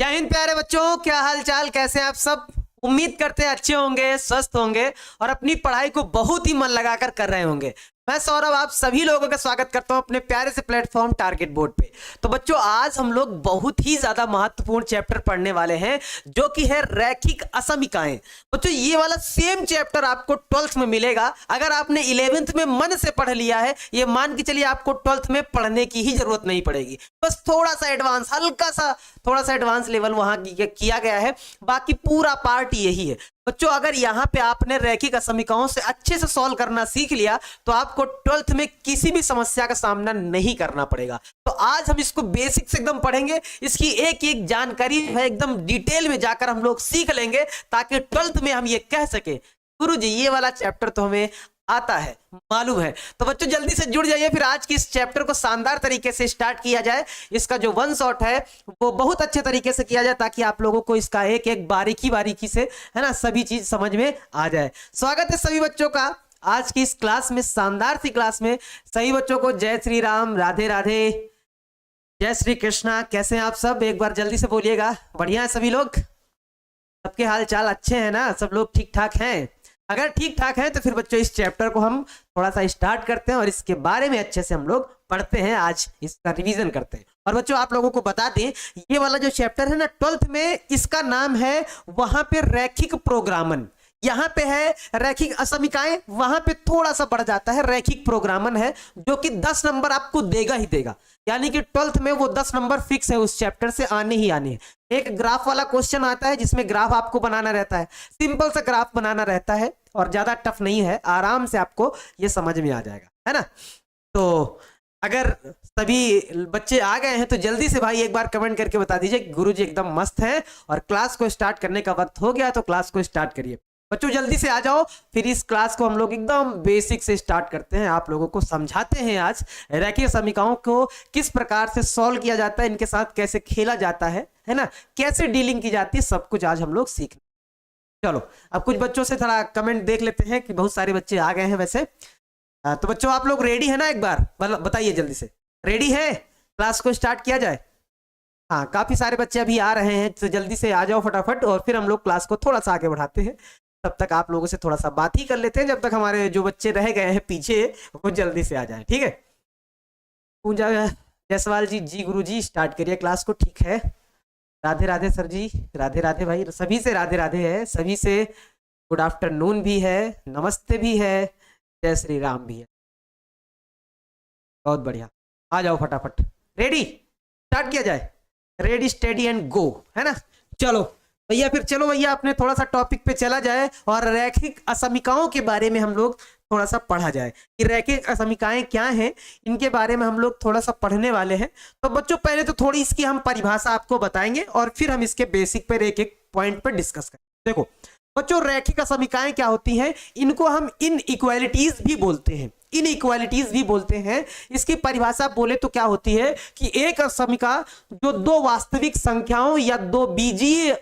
जय हिंद प्यारे बच्चों, क्या हाल चाल, कैसे हैं आप सब। उम्मीद करते हैं अच्छे होंगे, स्वस्थ होंगे और अपनी पढ़ाई को बहुत ही मन लगाकर कर रहे होंगे। मैं सौरभ आप सभी लोगों का स्वागत करता हूं अपने प्यारे से प्लेटफॉर्म टारगेट बोर्ड पे। तो बच्चों, आज हम लोग बहुत ही ज्यादा महत्वपूर्ण चैप्टर पढ़ने वाले हैं जो कि है रैखिक असमीकाएं। बच्चों, ये वाला सेम चैप्टर आपको 12th में मिलेगा। अगर आपने 11th में मन से पढ़ लिया है, ये मान के चलिए आपको 12th में पढ़ने की ही जरूरत नहीं पड़ेगी। बस थोड़ा सा एडवांस, हल्का सा थोड़ा सा एडवांस लेवल वहां किया गया है, बाकी पूरा पार्ट यही है। बच्चों, अगर यहाँ पे आपने रैखिक असमीकाओं से अच्छे से सॉल्व करना सीख लिया तो आपको 12th में किसी भी समस्या का सामना नहीं करना पड़ेगा। तो आज हम इसको बेसिक से एकदम पढ़ेंगे, इसकी एक एक जानकारी है एकदम डिटेल में जाकर हम लोग सीख लेंगे, ताकि 12th में हम ये कह सके गुरुजी ये वाला चैप्टर तो हमें आता है, मालूम है। तो बच्चों जल्दी से जुड़ जाइए, फिर आज की इस चैप्टर को शानदार तरीके से स्टार्ट किया जाए। इसका जो वन शॉट है वो बहुत अच्छे तरीके से किया जाए, ताकि आप लोगों को इसका एक एक बारीकी से, है ना, सभी चीज समझ में आ जाए। स्वागत है सभी बच्चों का आज की इस क्लास में, शानदार सी क्लास में। सभी बच्चों को जय श्री राम, राधे राधे, जय श्री कृष्णा। कैसे हैं आप सब, एक बार जल्दी से बोलिएगा। बढ़िया है सभी लोग, सबके हाल चाल अच्छे हैं ना, सब लोग ठीक ठाक हैं। अगर ठीक ठाक है तो फिर बच्चों इस चैप्टर को हम थोड़ा सा स्टार्ट करते हैं और इसके बारे में अच्छे से हम लोग पढ़ते हैं, आज इसका रिवीजन करते हैं। और बच्चों आप लोगों को बता दें, ये वाला जो चैप्टर है ना 12th में, इसका नाम है वहां पे रैखिक प्रोग्रामन। यहाँ पे है रैखिक असमीकाएं, वहां पे थोड़ा सा बढ़ जाता है रैखिक प्रोग्रामन है, जो कि 10 नंबर आपको देगा ही देगा। यानी कि 12th में वो 10 नंबर फिक्स है, उस चैप्टर से आने ही आने हैं। एक ग्राफ वाला क्वेश्चन आता है जिसमें ग्राफ आपको बनाना रहता है, सिंपल सा ग्राफ बनाना रहता है और ज्यादा टफ नहीं है, आराम से आपको ये समझ में आ जाएगा, है ना। तो अगर सभी बच्चे आ गए हैं तो जल्दी से भाई एक बार कमेंट करके बता दीजिए गुरुजी एकदम मस्त है और क्लास को स्टार्ट करने का वक्त हो गया, तो क्लास को स्टार्ट करिए। बच्चों जल्दी से आ जाओ, फिर इस क्लास को हम लोग एकदम बेसिक से स्टार्ट करते हैं। आप लोगों को समझाते हैं आज रैखिक समीकरणों को किस प्रकार से सॉल्व किया जाता है, इनके साथ कैसे खेला जाता है ना, कैसे डीलिंग की जाती है, सब कुछ आज हम लोग सीखें। चलो अब कुछ बच्चों से थोड़ा कमेंट देख लेते हैं कि बहुत सारे बच्चे आ गए हैं वैसे। तो बच्चों आप लोग रेडी है ना, एक बार बताइए जल्दी से, रेडी है, क्लास को स्टार्ट किया जाए। हाँ, काफी सारे बच्चे अभी आ रहे हैं, तो जल्दी से आ जाओ फटाफट, और फिर हम लोग क्लास को थोड़ा सा आगे बढ़ाते हैं। तब तक आप लोगों से थोड़ा सा बात ही कर लेते हैं, जब तक हमारे जो बच्चे रह गए हैं पीछे वो जल्दी से आ जाए, ठीक है। पूजा जायसवाल जी, जी गुरुजी स्टार्ट करिए क्लास को, ठीक है। राधे राधे सर जी, राधे राधे भाई, सभी से राधे राधे है, सभी से गुड आफ्टरनून भी है, नमस्ते भी है, जय श्री राम भी है। बहुत बढ़िया, आ जाओ फटाफट। रेडी, स्टार्ट किया जाए, रेडी स्टेडी एंड गो, है ना। चलो भैया, फिर चलो भैया अपने थोड़ा सा टॉपिक पे चला जाए और रैखिक असमीकाओं के बारे में हम लोग थोड़ा सा पढ़ा जाए कि रैखिक असमीकाएं क्या हैं, इनके बारे में हम लोग थोड़ा सा पढ़ने वाले हैं। तो बच्चों पहले तो थोड़ी इसकी हम परिभाषा आपको बताएंगे और फिर हम इसके बेसिक पर एक एक पॉइंट पर डिस्कस करेंगे। देखो बच्चों, रैखिक असमीकाएं क्या होती हैं, इनको हम इनइक्वालिटीज भी बोलते हैं, इनइक्वालिटीज भी बोलते हैं। इसकी परिभाषा बोले तो क्या होती है कि एक असमीका जो दो वास्तविक संख्याओं या दो बीजीय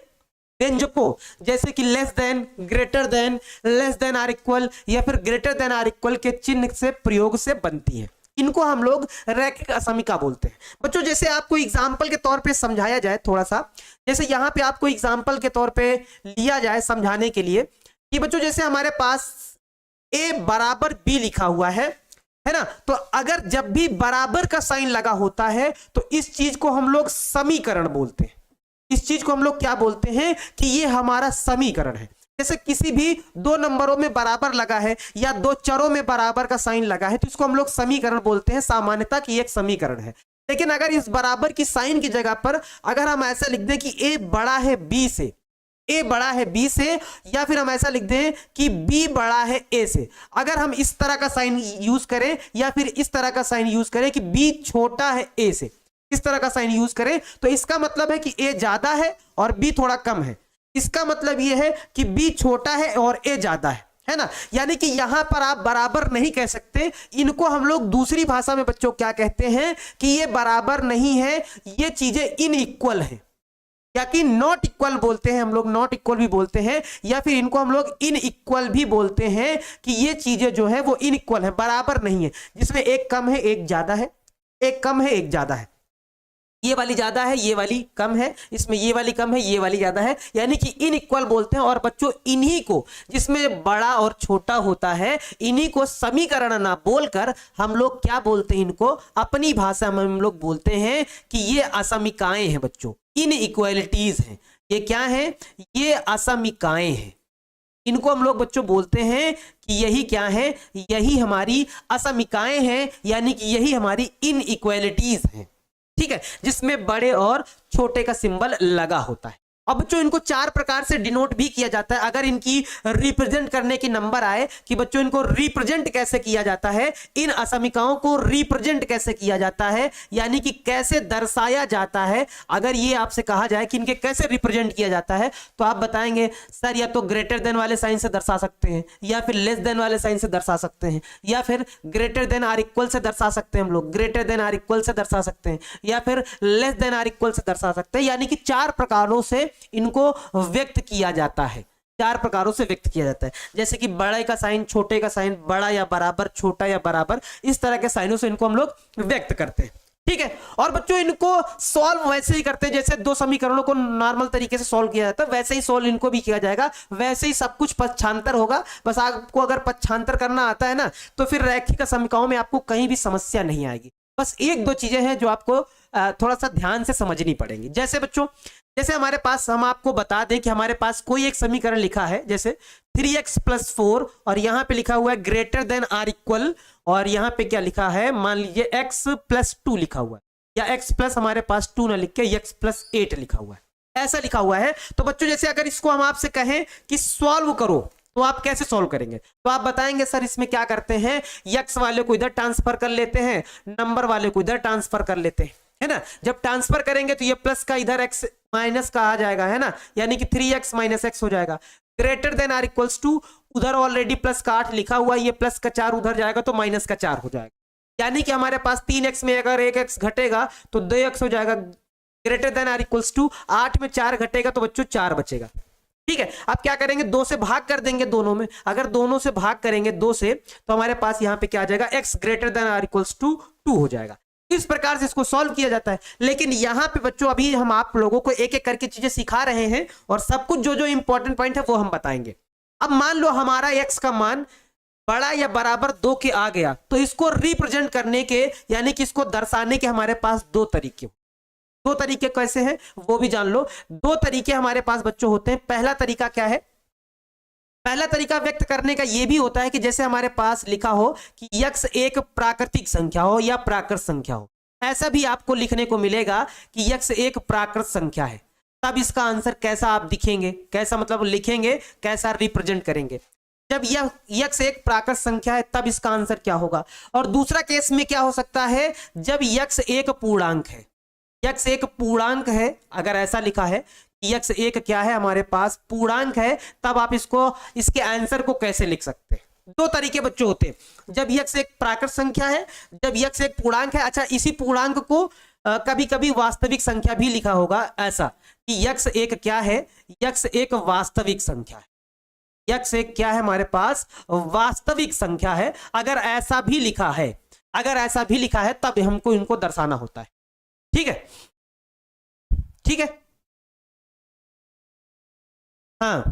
व्यंजकों, जैसे कि less than, greater than, less than or equal या फिर ग्रेटर देन आर इक्वल के चिन्ह से प्रयोग से बनती है, इनको हम लोग रैखिक असमीका बोलते हैं। बच्चों जैसे आपको एग्जांपल के तौर पे समझाया जाए थोड़ा सा, जैसे यहाँ पे आपको एग्जांपल के तौर पे लिया जाए समझाने के लिए कि बच्चों जैसे हमारे पास a बराबर b लिखा हुआ है ना, तो अगर जब भी बराबर का साइन लगा होता है तो इस चीज को हम लोग समीकरण बोलते हैं। इस चीज को हम लोग क्या बोलते हैं कि ये हमारा समीकरण है। जैसे किसी भी दो नंबरों में बराबर लगा है या दो चरों में बराबर का साइन लगा है तो इसको हम लोग समीकरण बोलते हैं, सामान्यतः कि एक समीकरण है। लेकिन अगर इस बराबर की साइन की जगह पर अगर हम ऐसा लिख दें कि a बड़ा है b से, a बड़ा है b से, या फिर हम ऐसा लिख दें कि b बड़ा है a से, अगर हम इस तरह का साइन यूज करें या फिर इस तरह का साइन यूज करें कि b छोटा है a से, इस तरह का साइन यूज करें, तो इसका मतलब है कि a ज्यादा है और b थोड़ा कम है। इसका मतलब यह है कि b छोटा है और a ज्यादा है ना। यानी कि यहां पर आप बराबर नहीं कह सकते, इनको हम लोग दूसरी भाषा में बच्चों क्या कहते हैं कि ये बराबर नहीं है, ये चीजें इनइक्वल है, या कि नॉट इक्वल बोलते हैं हम लोग, नॉट इक्वल भी बोलते हैं, या फिर इनको हम लोग इनइक्वल भी बोलते हैं कि ये चीजें जो है वो इनइक्वल है, बराबर नहीं है, जिसमें एक कम है एक ज्यादा है, एक कम है एक ज्यादा है। ये वाली ज्यादा है, ये वाली कम है, इसमें ये वाली कम है, ये वाली ज्यादा है, यानी कि इनइक्वल बोलते हैं। और बच्चों इन्हीं को, जिसमें बड़ा और छोटा होता है, इन्हीं को समीकरण ना बोलकर हम लोग क्या बोलते हैं, इनको अपनी भाषा में हम लोग बोलते हैं कि ये असमीकाएं हैं बच्चों, इनइक्वालिटीज हैं। ये क्या है? ये असमीकाएं हैं। इनको हम लोग बच्चों बोलते हैं कि यही क्या है? यही हमारी असमीकाएं हैं, यानी कि यही हमारी इनइक्वालिटीज हैं। ठीक है, जिसमें बड़े और छोटे का सिंबल लगा होता है। अब बच्चों इनको चार प्रकार से डिनोट भी किया जाता है। अगर इनकी रिप्रेजेंट करने की नंबर आए कि बच्चों इनको रिप्रेजेंट कैसे किया जाता है, इन असमीकाओं को रिप्रेजेंट कैसे किया जाता है, यानी कि कैसे दर्शाया जाता है, अगर ये आपसे कहा जाए कि इनके कैसे रिप्रेजेंट किया जाता है, तो आप बताएंगे सर या तो ग्रेटर देन वाले साइन से दर्शा सकते हैं, या फिर लेस देन वाले साइन से दर्शा सकते हैं, या फिर ग्रेटर देन आर इक्वल से दर्शा सकते हैं हम लोग, ग्रेटर देन आर इक्वल से दर्शा सकते हैं, या फिर लेस देन आर इक्वल से दर्शा सकते हैं। यानी कि चार प्रकारों से इनको व्यक्त किया जाता है, चार प्रकारों से व्यक्त किया जाता है। जैसे कि बड़े का साइन, छोटे का साइन, बड़ा या बराबर, छोटा या बराबर, इस तरह के साइनों से इनको हम लोग व्यक्त करते हैं। ठीक है, और बच्चों इनको सॉल्व वैसे ही करते हैं जैसे दो समीकरणों को नॉर्मल तरीके से सॉल्व किया जाता है, वैसे ही सॉल्व इनको भी किया जाएगा, वैसे ही सब कुछ पक्षांतर होगा। बस आपको अगर पक्षांतर करना आता है ना, तो फिर रैखिक समीकरणों में आपको कहीं भी समस्या नहीं आएगी। बस एक दो चीजें हैं जो आपको थोड़ा सा ध्यान से समझनी पड़ेंगी। जैसे बच्चों, जैसे हमारे पास, हम आपको बता दें कि हमारे पास कोई एक समीकरण लिखा है, जैसे 3x + 4, और यहां पे लिखा हुआ है ग्रेटर देन आर इक्वल, और यहां पे क्या लिखा है, मान लीजिए x + 2 लिखा हुआ है, या x प्लस हमारे पास 2 ना लिख के x + 8 लिखा हुआ है, ऐसा लिखा हुआ है। तो बच्चों जैसे अगर इसको हम आपसे कहें कि सॉल्व करो, तो आप कैसे सॉल्व करेंगे? तो आप बताएंगे सर इसमें क्या करते हैं, x वाले को इधर ट्रांसफर कर लेते हैं, नंबर वाले को इधर ट्रांसफर कर लेते हैं, है ना। जब ट्रांसफर करेंगे तो ये प्लस का इधर x माइनस का आ जाएगा, है ना, यानी कि 3x - x हो जाएगा। Greater than or equals to, उधर ऑलरेडी प्लस का 8 लिखा हुआ है, ये प्लस का 4 उधर जाएगा तो माइनस का 4 हो जाएगा। यानी कि हमारे पास 3x में अगर 1x घटेगा तो 2x हो जाएगा। Greater than or equals to, 8 में 4 घटेगा तो बच्चों 4 बचेगा। ठीक है, अब क्या करेंगे, 2 से भाग कर देंगे दोनों में। अगर दोनों से भाग करेंगे 2 से, तो हमारे पास यहाँ पे क्या आ जाएगा, x greater than or equals to 2 हो जाएगा। इस प्रकार से इसको सॉल्व किया जाता है। लेकिन यहाँ पे बच्चों अभी हम आप लोगों को एक एक करके चीजें सिखा रहे हैं, और सब कुछ जो जो इंपॉर्टेंट पॉइंट है वो हम बताएंगे। अब मान लो हमारा x का मान बड़ा या बराबर 2 के आ गया, तो इसको रिप्रेजेंट करने के, यानी कि इसको दर्शाने के हमारे पास दो तरीके। दो तरीके कैसे हैं वो भी जान लो। दो तरीके हमारे पास बच्चों होते हैं। पहला तरीका क्या है, पहला तरीका व्यक्त करने का यह भी होता है कि जैसे हमारे पास लिखा हो कि x एक प्राकृतिक संख्या हो या प्राकृत संख्या हो, ऐसा भी आपको लिखने को मिलेगा कि x एक प्राकृत संख्या है। तब इसका आंसर कैसा आप दिखेंगे, कैसा मतलब लिखेंगे, कैसा रिप्रेजेंट करेंगे। जब यह x एक प्राकृत संख्या है तब इसका आंसर क्या होगा। और दूसरा केस में क्या हो सकता है, जब x एक पूर्णांक है, x एक पूर्णांक है, अगर ऐसा लिखा है कि x एक क्या है हमारे पास पूर्णांक है, तब आप इसको, इसके आंसर को कैसे लिख सकते हैं। दो तरीके बच्चों होते हैं, जब x एक प्राकृत संख्या है, जब x एक पूर्णांक है। अच्छा, इसी पूर्णांक को कभी कभी वास्तविक संख्या भी लिखा होगा, ऐसा कि x एक क्या है, x एक वास्तविक संख्या है, x एक क्या है हमारे पास वास्तविक संख्या है। अगर ऐसा भी लिखा है, अगर ऐसा भी लिखा है तब हमको इनको दर्शाना होता है। ठीक है, ठीक है, हाँ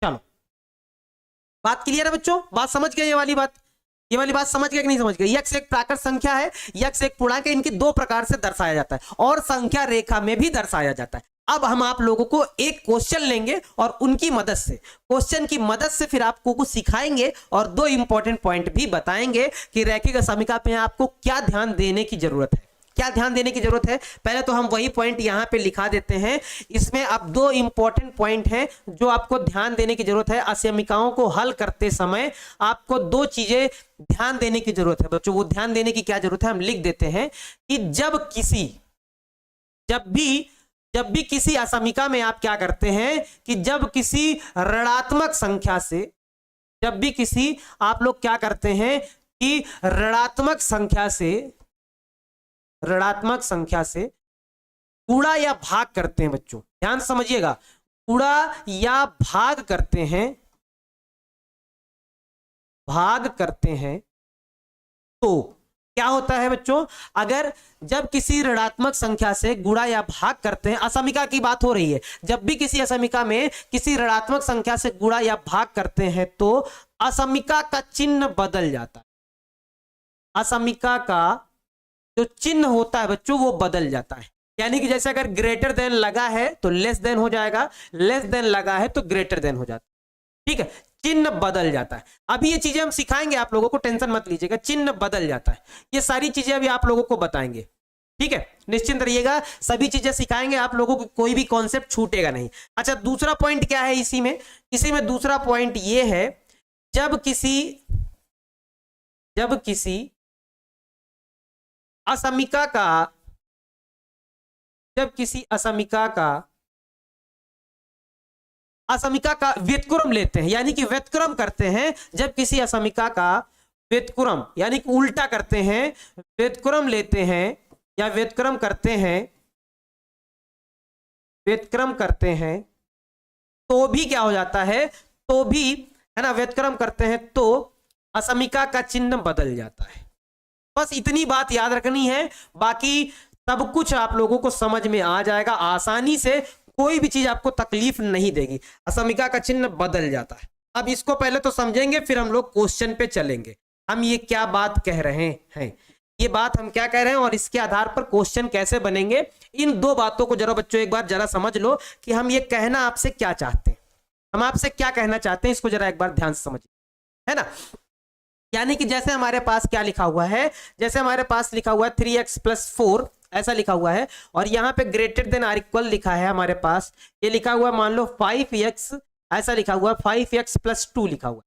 चलो, बात क्लियर है बच्चों, बात समझ गए, ये वाली बात, ये वाली बात समझ गए कि नहीं समझ गए। x एक प्राकृत संख्या है, x एक पूर्णांक है, इनकी दो प्रकार से दर्शाया जाता है और संख्या रेखा में भी दर्शाया जाता है। अब हम आप लोगों को एक क्वेश्चन लेंगे और उनकी मदद से, क्वेश्चन की मदद से फिर आपको कुछ सिखाएंगे और दो इंपॉर्टेंट पॉइंट भी बताएंगे कि रैखिक समीकरण पे आपको क्या ध्यान देने की जरूरत है, क्या ध्यान देने की जरूरत है। पहले तो हम वही पॉइंट यहां पे लिखा देते हैं। इसमें अब दो इंपॉर्टेंट पॉइंट हैं जो आपको ध्यान देने की जरूरत है। असमीकाओं को हल करते समय आपको दो चीजें ध्यान देने की जरूरत है बच्चों। वो ध्यान देने की क्या जरूरत है, हम लिख देते हैं कि जब भी किसी असमीका में आप क्या करते हैं कि जब किसी ऋणात्मक संख्या से, जब भी किसी आप लोग क्या करते हैं कि ऋणात्मक संख्या से गुणा या भाग करते हैं बच्चों, ध्यान समझिएगा, गुणा या भाग करते हैं, तो क्या होता है बच्चों, अगर जब किसी ऋणात्मक संख्या से गुणा या भाग करते हैं, असमिका की बात हो रही है, जब भी किसी असमिका में किसी ऋणात्मक संख्या से गुणा या भाग करते हैं तो असमिका का चिन्ह बदल जाता है। असमिका का जो चिन्ह होता है बच्चों वो बदल जाता है। यानी कि जैसे अगर ग्रेटर देन लगा है तो लेस देन हो जाएगा, लेस देन लगा है तो ग्रेटर देन हो जाता है। ठीक है, चिन्ह बदल जाता है। अभी ये चीजें हम सिखाएंगे आप लोगों को, टेंशन मत लीजिएगा, चिन्ह बदल जाता है। ये सारी चीजें अभी आप लोगों को बताएंगे। ठीक है, निश्चिंत रहिएगा, सभी चीजें सिखाएंगे आप लोगों को, कोई भी कॉन्सेप्ट छूटेगा नहीं। अच्छा, दूसरा पॉइंट क्या है इसी में दूसरा पॉइंट ये है, जब किसी असमिका का व्युत्क्रम लेते हैं, यानी कि व्युत्क्रम करते हैं, जब किसी असमिका का व्युत्क्रम यानी कि उल्टा करते हैं, व्युत्क्रम लेते हैं या व्युत्क्रम करते हैं तो भी क्या हो जाता है, तो भी है ना, व्युत्क्रम करते हैं तो असमिका का चिन्ह बदल जाता है। बस इतनी बात याद रखनी है, बाकी सब कुछ आप लोगों को समझ में आ जाएगा आसानी से, कोई भी चीज आपको तकलीफ नहीं देगी। असमिका का चिन्ह बदल जाता है। अब इसको पहले तो समझेंगे, फिर हम लोग क्वेश्चन पे चलेंगे। हम ये क्या बात कह रहे हैं, ये बात हम क्या कह रहे हैं और इसके आधार पर क्वेश्चन कैसे बनेंगे, इन दो बातों को जरा बच्चों एक बार जरा समझ लो कि हम ये कहना आपसे क्या चाहते हैं, हम आपसे क्या कहना चाहते हैं, इसको जरा एक बार ध्यान से समझिए, है ना। यानी कि जैसे हमारे पास क्या लिखा हुआ है, जैसे हमारे पास लिखा हुआ है 3x + 4 ऐसा लिखा हुआ है, और यहाँ पे ग्रेटर देन आर इक्वल लिखा है हमारे पास, ये लिखा हुआ मान लो 5x ऐसा लिखा हुआ है, 5x + 2 लिखा हुआ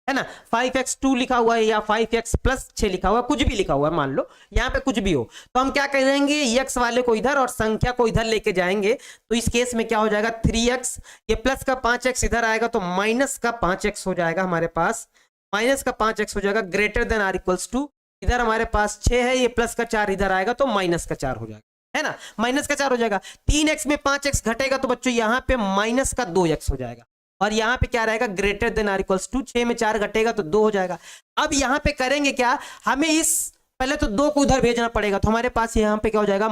है ना, 5x2 लिखा हुआ है या 5x + 6 लिखा हुआ है, कुछ भी लिखा हुआ है, मान लो यहाँ पे कुछ भी हो, तो हम क्या करेंगे, x वाले को इधर और संख्या को इधर लेके जाएंगे। तो इस केस में क्या हो जाएगा, 3x, ये प्लस का 5x इधर आएगा तो माइनस का 5x हो जाएगा हमारे पास, माइनस का 5x हो जाएगा, greater than or equals to, इधर हमारे पास 6 है, ये प्लस का 4 इधर आएगा तो माइनस का 4 हो जाएगा, है ना, माइनस का 4 हो जाएगा। 3x में 5x घटेगा तो बच्चों यहाँ पे माइनस का 2x हो जाएगा, और यहाँ पे क्या रहेगा, greater than or equals to, 6 में 4 घटेगा तो 2 हो जाएगा। अब यहाँ पे करेंगे क्या, हमें इस पहले तो 2 को उधर भेजना पड़ेगा, तो हमारे पास यहाँ पे क्या हो जाएगा,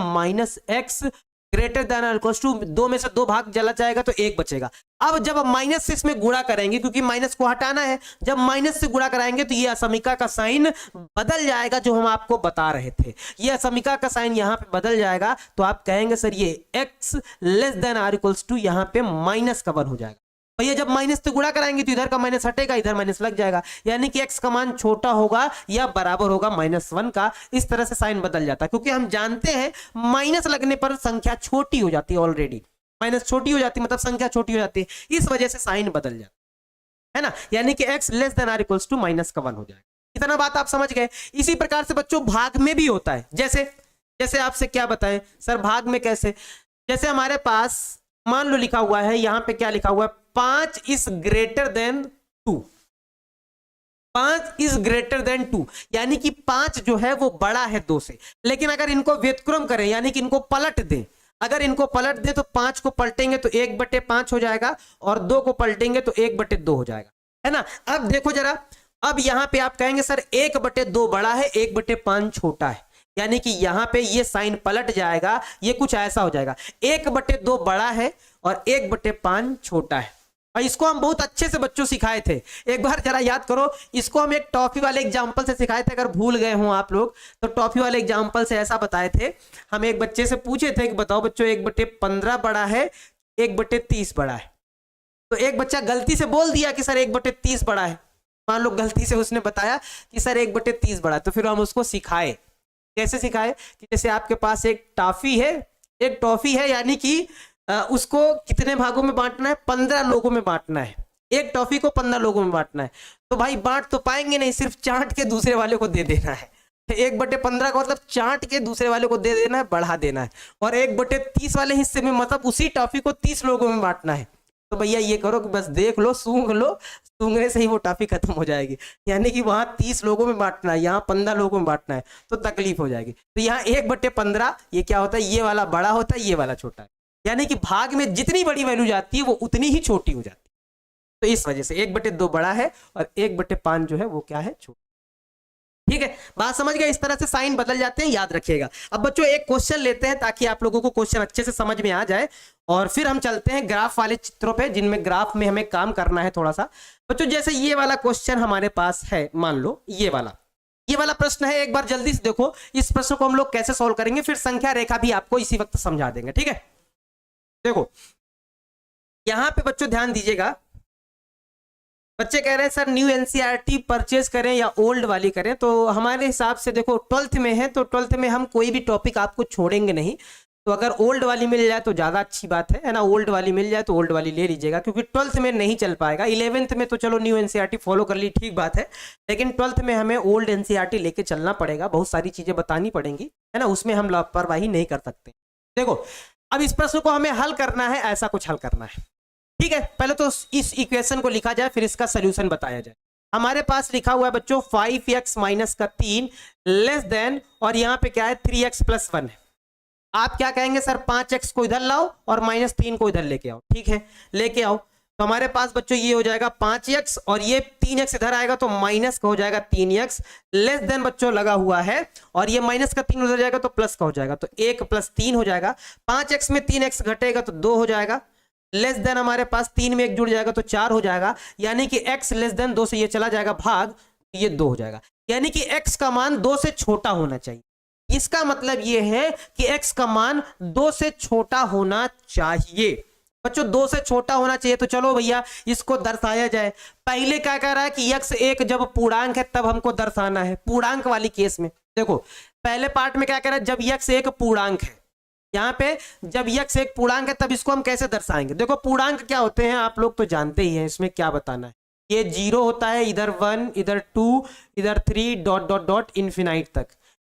-x greater than or equals to, 2 में से 2 भाग चला जाएगा तो 1 बचेगा। अब जब माइनस से इसमें गुणा करेंगे, क्योंकि माइनस को हटाना है, जब माइनस से गुणा कराएंगे तो ये असमिका का साइन बदल जाएगा, जो हम आपको बता रहे थे, ये असमिका का साइन यहाँ पे बदल जाएगा। तो आप कहेंगे सर ये x less than or equals to, यहाँ पे -1 हो जाएगा। भैया जब माइनस से गुणा कराएंगे तो इधर का माइनस हटेगा, इधर माइनस लग जाएगा, यानी कि x का मान छोटा होगा या बराबर होगा -1 का। इस तरह से साइन बदल जाता है, क्योंकि हम जानते हैं माइनस लगने पर संख्या छोटी हो जाती है, ऑलरेडी माइनस छोटी हो जाती है, मतलब संख्या छोटी हो जाती है, इस वजह से साइन बदल जाता है ना, यानी कि x less than or equals to -1 हो जाएगा। इतना बात आप समझ गए। इसी प्रकार से बच्चों भाग में भी होता है, जैसे आपसे क्या बताएं सर, भाग में कैसे, जैसे हमारे पास मान लो लिखा हुआ है, यहाँ पे क्या लिखा हुआ है, 5 is greater then 2, 5 is greater then 2, यानी कि 5 जो है वो बड़ा है 2 से। लेकिन अगर इनको व्युत्क्रम करें, यानी कि इनको पलट दें, अगर इनको पलट दे तो 5 को पलटेंगे तो 1/5 हो जाएगा, और 2 को पलटेंगे तो 1/2 हो जाएगा, है ना। अब देखो जरा, अब यहाँ पे आप कहेंगे सर 1/2 बड़ा है, 1/5 छोटा है, यानी कि यहाँ पे ये साइन पलट जाएगा, ये कुछ ऐसा हो जाएगा, 1/2 बड़ा है और 1/5 छोटा है। और इसको हम बहुत अच्छे से बच्चों सिखाए थे, एक बार जरा याद करो, इसको हम एक टॉफी वाले एग्जाम्पल से सिखाए थे, अगर भूल गए हो आप लोग तो टॉफी वाले एग्जाम्पल से ऐसा बताए थे। हम एक बच्चे से पूछे थे कि बताओ बच्चों 1/15 बड़ा है, 1/30 बड़ा है, तो एक बच्चा गलती से बोल दिया कि सर 1/30 बड़ा है, मान लो गलती से उसने बताया कि सर 1/30 बड़ा है, तो फिर हम उसको सिखाए, कैसे सिखाए कि जैसे आपके पास एक टॉफी है, यानी कि उसको कितने भागों में बांटना है, 15 लोगों में बांटना है, एक टॉफी को 15 लोगों में बांटना है। तो भाई बांट तो पाएंगे नहीं, सिर्फ चाट के दूसरे वाले को दे देना है, 1/15 का मतलब चाट के दूसरे वाले को दे देना है, बढ़ा देना है, और 1/30 वाले हिस्से में मतलब उसी टॉफी को 30 लोगों में बांटना है। तो भैया ये करो कि बस देख लो, सूंघ लो, सूंघने से ही वो टॉफी खत्म हो जाएगी, यानी कि वहां 30 लोगों में बांटना है, यहाँ 15 लोगों में बांटना है, तो तकलीफ हो जाएगी। तो यहाँ 1/15 ये क्या होता है, ये वाला बड़ा होता है, ये वाला छोटा है, यानी कि भाग में जितनी बड़ी वैल्यू जाती है वो उतनी ही छोटी हो जाती है। तो इस वजह से 1/2 बड़ा है और 1/5 जो है वो क्या है, छोटा। ठीक है, बात समझ गए? इस तरह से साइन बदल जाते हैं, याद रखिएगा। अब बच्चों एक क्वेश्चन लेते हैं ताकि आप लोगों को क्वेश्चन अच्छे से समझ में आ जाए, और फिर हम चलते हैं ग्राफ वाले चित्रों पे, जिनमें ग्राफ में हमें काम करना है थोड़ा सा। बच्चों जैसे ये वाला क्वेश्चन हमारे पास है, मान लो ये वाला प्रश्न है, एक बार जल्दी से देखो इस प्रश्न को हम लोग कैसे सॉल्व करेंगे, फिर संख्या रेखा भी आपको इसी वक्त समझा देंगे। ठीक है, देखो यहां पे बच्चों ध्यान दीजिएगा। बच्चे कह रहे हैं सर न्यू एनसीईआरटी परचेज करें या ओल्ड वाली करें, तो हमारे हिसाब से देखो 12th में है, तो 12th में हम कोई भी टॉपिक आपको छोड़ेंगे नहीं, तो अगर ओल्ड वाली मिल जाए तो ज़्यादा अच्छी बात है ना। ओल्ड वाली मिल जाए तो ओल्ड वाली ले लीजिएगा, क्योंकि 12th में नहीं चल पाएगा। 11th में तो चलो न्यू एनसीईआरटी फॉलो कर ली, ठीक बात है, लेकिन 12th में हमें ओल्ड एनसीईआरटी लेके चलना पड़ेगा, बहुत सारी चीज़ें बतानी पड़ेंगी, है ना, उसमें हम लापरवाही नहीं कर सकते। देखो अब इस प्रश्न को हमें हल करना है, ऐसा कुछ हल करना है। ठीक है, पहले तो इस इक्वेशन को लिखा जाए, फिर इसका सोल्यूशन बताया जाए। हमारे पास लिखा हुआ है बच्चों 5x माइनस का 3 लेस देन, और यहाँ पे क्या है 3x प्लस 1 है। आप क्या कहेंगे सर 5x को इधर लाओ और -3 को इधर लेके आओ। ठीक है, लेके आओ, तो हमारे पास बच्चों ये हो जाएगा 5x, और ये 3x इधर आएगा तो माइनस का हो जाएगा 3x, लेस देन बच्चों लगा हुआ है, और ये माइनस का 3 उधर जाएगा तो प्लस का हो जाएगा, तो 1 + 3 हो जाएगा। 5x में 3x घटेगा तो 2 हो जाएगा, लेस देन हमारे पास 3 में 1 जुड़ जाएगा तो 4 हो जाएगा, यानी कि x लेस देन 2 से ये चला जाएगा भाग, ये 2 हो जाएगा, यानी कि x का मान 2 से छोटा होना चाहिए। इसका मतलब ये है कि x का मान 2 से छोटा होना चाहिए। बच्चों 2 से छोटा होना चाहिए, तो चलो भैया इसको दर्शाया जाए। पहले क्या कह रहा है कि x एक जब पूर्णांक है तब हमको दर्शाना है, पूर्णांक वाली केस में। देखो पहले पार्ट में क्या कह रहा है, जब x एक पूर्णांक है, यहाँ पे जब x एक पूर्णांक है तब इसको हम कैसे दर्शाएंगे। देखो पूर्णांक क्या होते हैं आप लोग तो जानते ही हैं, इसमें क्या बताना है। ये 0 होता है, इधर 1, इधर 2, इधर 3 डॉट डॉट डॉट इन्फिनाइट तक,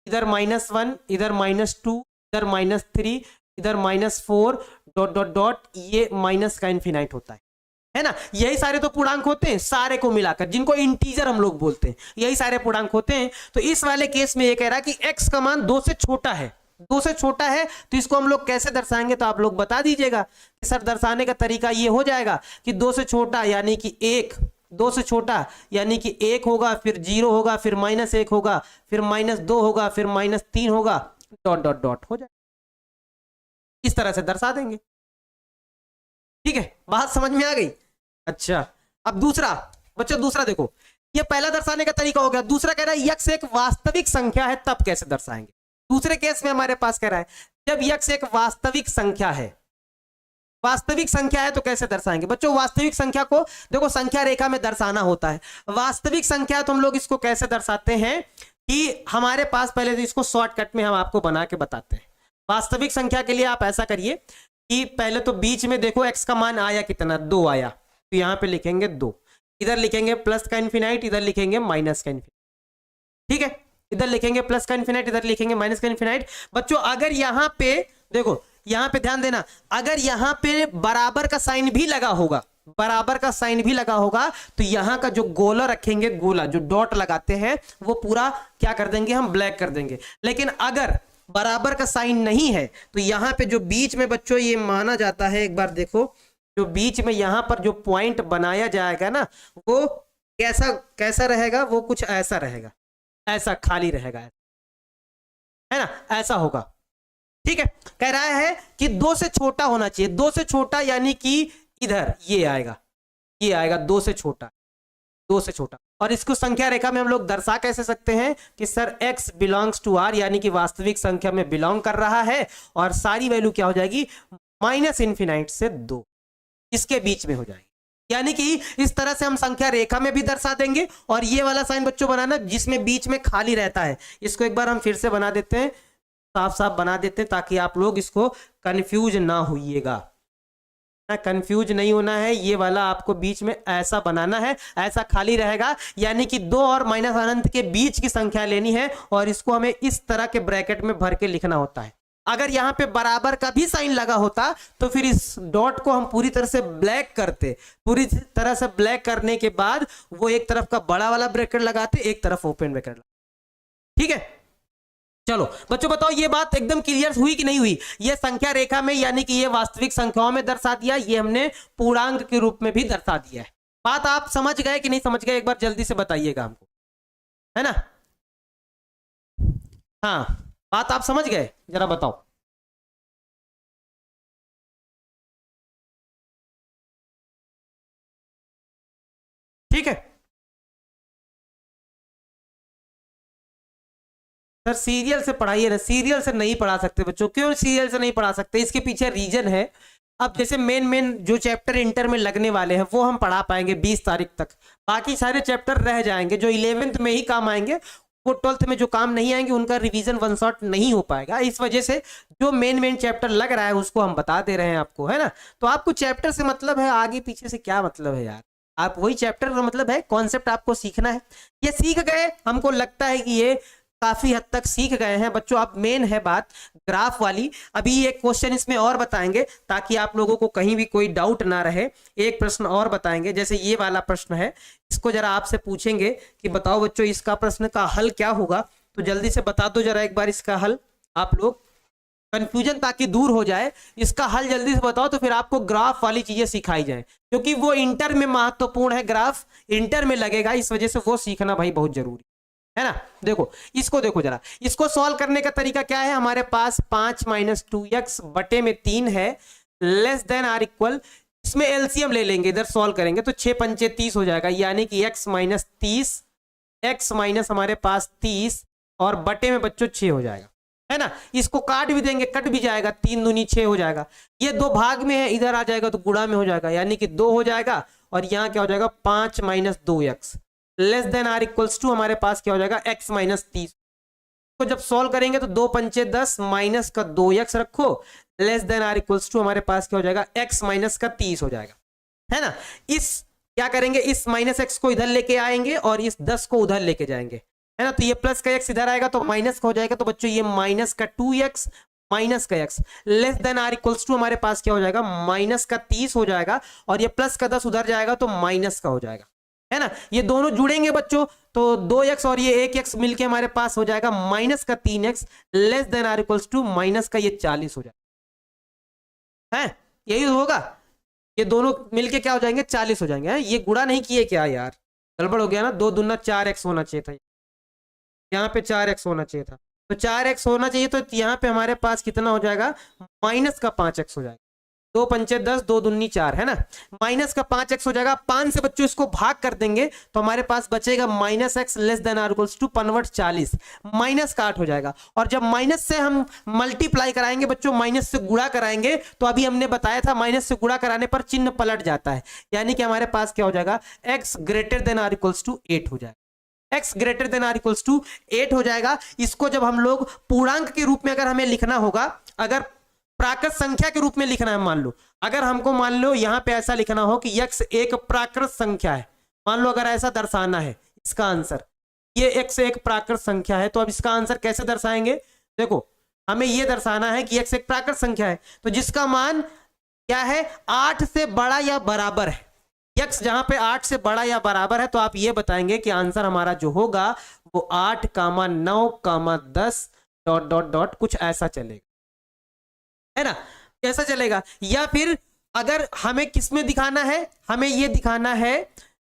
इधर -1, इधर -2, इधर -3, इधर -4 डॉट डॉट डॉट, ये माइनस का इन्फिनाइट होता है ना। यही सारे तो पूर्णांक होते हैं, सारे को मिलाकर, जिनको इंटीजर हम लोग बोलते हैं, यही सारे पूर्णांक होते हैं। तो इस वाले केस में ये कह रहा है कि x का मान 2 से छोटा है, 2 से छोटा है, तो इसको हम लोग कैसे दर्शाएंगे, तो आप लोग बता दीजिएगा कि सर दर्शाने का तरीका ये हो जाएगा कि 2 से छोटा यानी कि 1, 2 से छोटा यानी कि 1 होगा, फिर 0 होगा, फिर -1 होगा, फिर -2 होगा, फिर -3 होगा, डॉट डॉट डॉट हो जाए। इस तरह से दर्शा देंगे। ठीक है, बात समझ में आ गई? अच्छा, अब दूसरा बच्चों, दूसरा देखो, ये पहला दर्शाने का तरीका हो गया। दूसरा कह रहा है x एक वास्तविक संख्या है, तब कैसे दर्शाएंगे। दूसरे केस में हमारे पास कह रहा है जब x एक वास्तविक संख्या है, वास्तविक संख्या है तो कैसे दर्शाएंगे। बच्चों वास्तविक संख्या को देखो संख्या रेखा में दर्शाना होता है। वास्तविक संख्या तो हम लोग इसको कैसे दर्शाते हैं कि हमारे पास, पहले तो इसको शॉर्टकट में हम आपको बना के बताते हैं। वास्तविक संख्या के लिए आप ऐसा करिए कि पहले तो बीच में देखो x का मान आया कितना, 2 आया, तो यहाँ पे लिखेंगे 2, इधर लिखेंगे प्लस का इन्फिनाइट, इधर लिखेंगे माइनस का इन्फिनाइट। ठीक है, इधर लिखेंगे प्लस का इन्फिनाइट, इधर लिखेंगे माइनस का इन्फिनाइट। बच्चों अगर यहाँ पे देखो, यहाँ पे ध्यान देना, अगर यहाँ पे बराबर का साइन भी लगा होगा, बराबर का साइन भी लगा होगा, तो यहाँ का जो गोला रखेंगे, गोला जो डॉट लगाते हैं वो पूरा क्या कर देंगे हम, ब्लैक कर देंगे। लेकिन अगर बराबर का साइन नहीं है तो यहाँ पे जो बीच में बच्चों ये माना जाता है, एक बार देखो, जो बीच में यहाँ पर जो पॉइंट बनाया जाएगा ना, वो कैसा कैसा रहेगा, वो कुछ ऐसा रहेगा, ऐसा खाली रहेगा, है ना, ऐसा होगा। ठीक है, कह रहा है कि 2 से छोटा होना चाहिए, 2 से छोटा यानी कि इधर ये आएगा, ये आएगा 2 से छोटा, 2 से छोटा। और इसको संख्या रेखा में हम लोग दर्शा कैसे सकते हैं कि sir x belongs to r, यानी कि वास्तविक संख्या में बिलोंग कर रहा है, और सारी वैल्यू क्या हो जाएगी, -इन्फिनाइट से 2, इसके बीच में हो जाएगी। यानी कि इस तरह से हम संख्या रेखा में भी दर्शा देंगे। और ये वाला साइन बच्चों बनाना जिसमें बीच में खाली रहता है, इसको एक बार हम फिर से बना देते हैं, साफ साफ बना देते हैं, ताकि आप लोग इसको कंफ्यूज ना होइएगा, ना कंफ्यूज नहीं होना है। ये वाला आपको बीच में ऐसा बनाना है, ऐसा खाली रहेगा, यानी कि 2 और माइनस अनंत के बीच की संख्या लेनी है, और इसको हमें इस तरह के ब्रैकेट में भर के लिखना होता है। अगर यहाँ पे बराबर का भी साइन लगा होता तो फिर इस डॉट को हम पूरी तरह से ब्लैक करते, पूरी तरह से ब्लैक करने के बाद वो एक तरफ का बड़ा वाला ब्रैकेट लगाते, एक तरफ ओपन ब्रैकेट लगाते। ठीक है, चलो बच्चों बताओ ये बात एकदम क्लियर हुई कि नहीं हुई। ये संख्या रेखा में यानी कि ये वास्तविक संख्याओं में दर्शा दिया, ये हमने पूर्णांक के रूप में भी दर्शा दिया है। बात आप समझ गए कि नहीं समझ गए, एक बार जल्दी से बताइएगा हमको, है ना। हाँ, बात आप समझ गए, जरा बताओ। ठीक है सर, सीरियल से पढ़ाइए ना, सीरियल से नहीं पढ़ा सकते बच्चों। क्यों सीरियल से नहीं पढ़ा सकते? इसके पीछे रीजन है। अब जैसे मेन मेन जो चैप्टर इंटर में लगने वाले हैं वो हम पढ़ा पाएंगे 20 तारीख तक। बाकी सारे चैप्टर रह जाएंगे जो 11th में ही काम आएंगे, वो 12th में जो काम नहीं आएंगे उनका रिवीजन वन शॉट नहीं हो पाएगा। इस वजह से जो मेन मेन चैप्टर लग रहा है उसको हम बता दे रहे हैं आपको, है ना। तो आपको चैप्टर से मतलब है, आगे पीछे से क्या मतलब है यार। आप वही चैप्टर का मतलब है, कॉन्सेप्ट आपको सीखना है। ये सीख गए, हमको लगता है कि ये काफी हद तक सीख गए हैं बच्चों। अब मेन है बात ग्राफ वाली। अभी एक क्वेश्चन इसमें और बताएंगे ताकि आप लोगों को कहीं भी कोई डाउट ना रहे। एक प्रश्न और बताएंगे, जैसे ये वाला प्रश्न है, इसको जरा आपसे पूछेंगे कि बताओ बच्चों इसका प्रश्न का हल क्या होगा। तो जल्दी से बता दो जरा एक बार इसका हल आप लोग, कंफ्यूजन ताकि दूर हो जाए। इसका हल जल्दी से बताओ तो फिर आपको ग्राफ वाली चीजें सिखाई जाए, क्योंकि वो इंटर में महत्वपूर्ण है। ग्राफ इंटर में लगेगा, इस वजह से वो सीखना भाई बहुत जरूरी है ना। देखो इसको, देखो जरा, इसको सॉल्व करने का तरीका क्या है। हमारे पास 5 माइनस 2x बटे में 3 है, लेस देन आर इक्वल, इसमें एलसीएम ले लेंगे, इधर सॉल्व करेंगे तो 6 पंचे 30 हो जाएगा, यानी कि x माइनस 30, x माइनस हमारे पास 30 और बटे में बच्चों 6 हो जाएगा, है ना। इसको काट भी देंगे, कट भी जाएगा, 3 दूनी 6 हो जाएगा। ये दो भाग में है, इधर आ जाएगा तो गुणा में हो जाएगा, यानी कि 2 हो जाएगा। और यहाँ क्या हो जाएगा, 5 minus 2x less than or equals to हमारे पास क्या हो जाएगा, x माइनस 30 को जब सॉल्व करेंगे तो 2 पंचे 10 माइनस का 2x रखो, less than or equals to हमारे पास क्या हो जाएगा, x माइनस का 30 हो जाएगा, है ना। इस क्या करेंगे, इस माइनस x को इधर लेके आएंगे और इस 10 को उधर लेके जाएंगे, है ना। तो ये प्लस का x इधर आएगा तो माइनस का हो जाएगा, तो बच्चों ये माइनस का 2x माइनस का x less than or equals to हमारे पास क्या हो जाएगा, माइनस का 30 हो जाएगा। और ये प्लस का 10 उधर जाएगा तो माइनस का हो जाएगा, है ना। ये दोनों जुड़ेंगे बच्चों तो 2x और ये 1x मिलके हमारे पास हो जाएगा माइनस का 3x less than or equals to minus का ये 40 हो जाएगा, है यही होगा। ये दोनों मिलके क्या हो जाएंगे, 40 हो जाएंगे, है? ये गुणा नहीं किए क्या यार, गड़बड़ हो गया ना। 2 दूना 4x होना चाहिए था, यहाँ पे 4x होना चाहिए था, तो 4x होना चाहिए, तो यहाँ पे हमारे पास कितना हो जाएगा, माइनस का 5x हो जाएगा। 2 पंचे 10, 2 दूनी 4, है ना। माइनस का 5x हो जाएगा, 5 से बच्चों इसको भाग कर देंगे तो हमारे पास बचेगा minus x less than or equals to convert 40, minus का 8 हो जाएगा। और जब माइनस से हम मल्टीप्लाई कराएंगे बच्चों, माइनस से गुणा कराएंगे, तो अभी हमने बताया था माइनस से गुणा कराने पर चिन्ह पलट जाता है, यानी कि हमारे पास क्या हो जाएगा, x greater than or equals to 8 हो जाएगा, x greater than or equals to 8 हो जाएगा। इसको जब हम लोग पूर्णांक के रूप में अगर हमें लिखना होगा, अगर प्राकृत संख्या के रूप में लिखना है, मान लो अगर हमको, मान लो यहां पे ऐसा लिखना हो कि x एक प्राकृत संख्या है, मान लो अगर ऐसा दर्शाना है इसका आंसर, ये x एक प्राकृत संख्या है, तो अब इसका आंसर कैसे दर्शाएंगे। देखो हमें ये दर्शाना है कि x एक प्राकृत संख्या है, तो जिसका मान क्या है, 8 से बड़ा या बराबर है। x जहां पे 8 से बड़ा या बराबर है तो आप ये बताएंगे कि आंसर हमारा जो होगा वो 8, 9, 10 डॉट डॉट डॉट कुछ ऐसा चलेगा, है ना, कैसा चलेगा। या फिर अगर हमें किसमें दिखाना है, हमें यह दिखाना है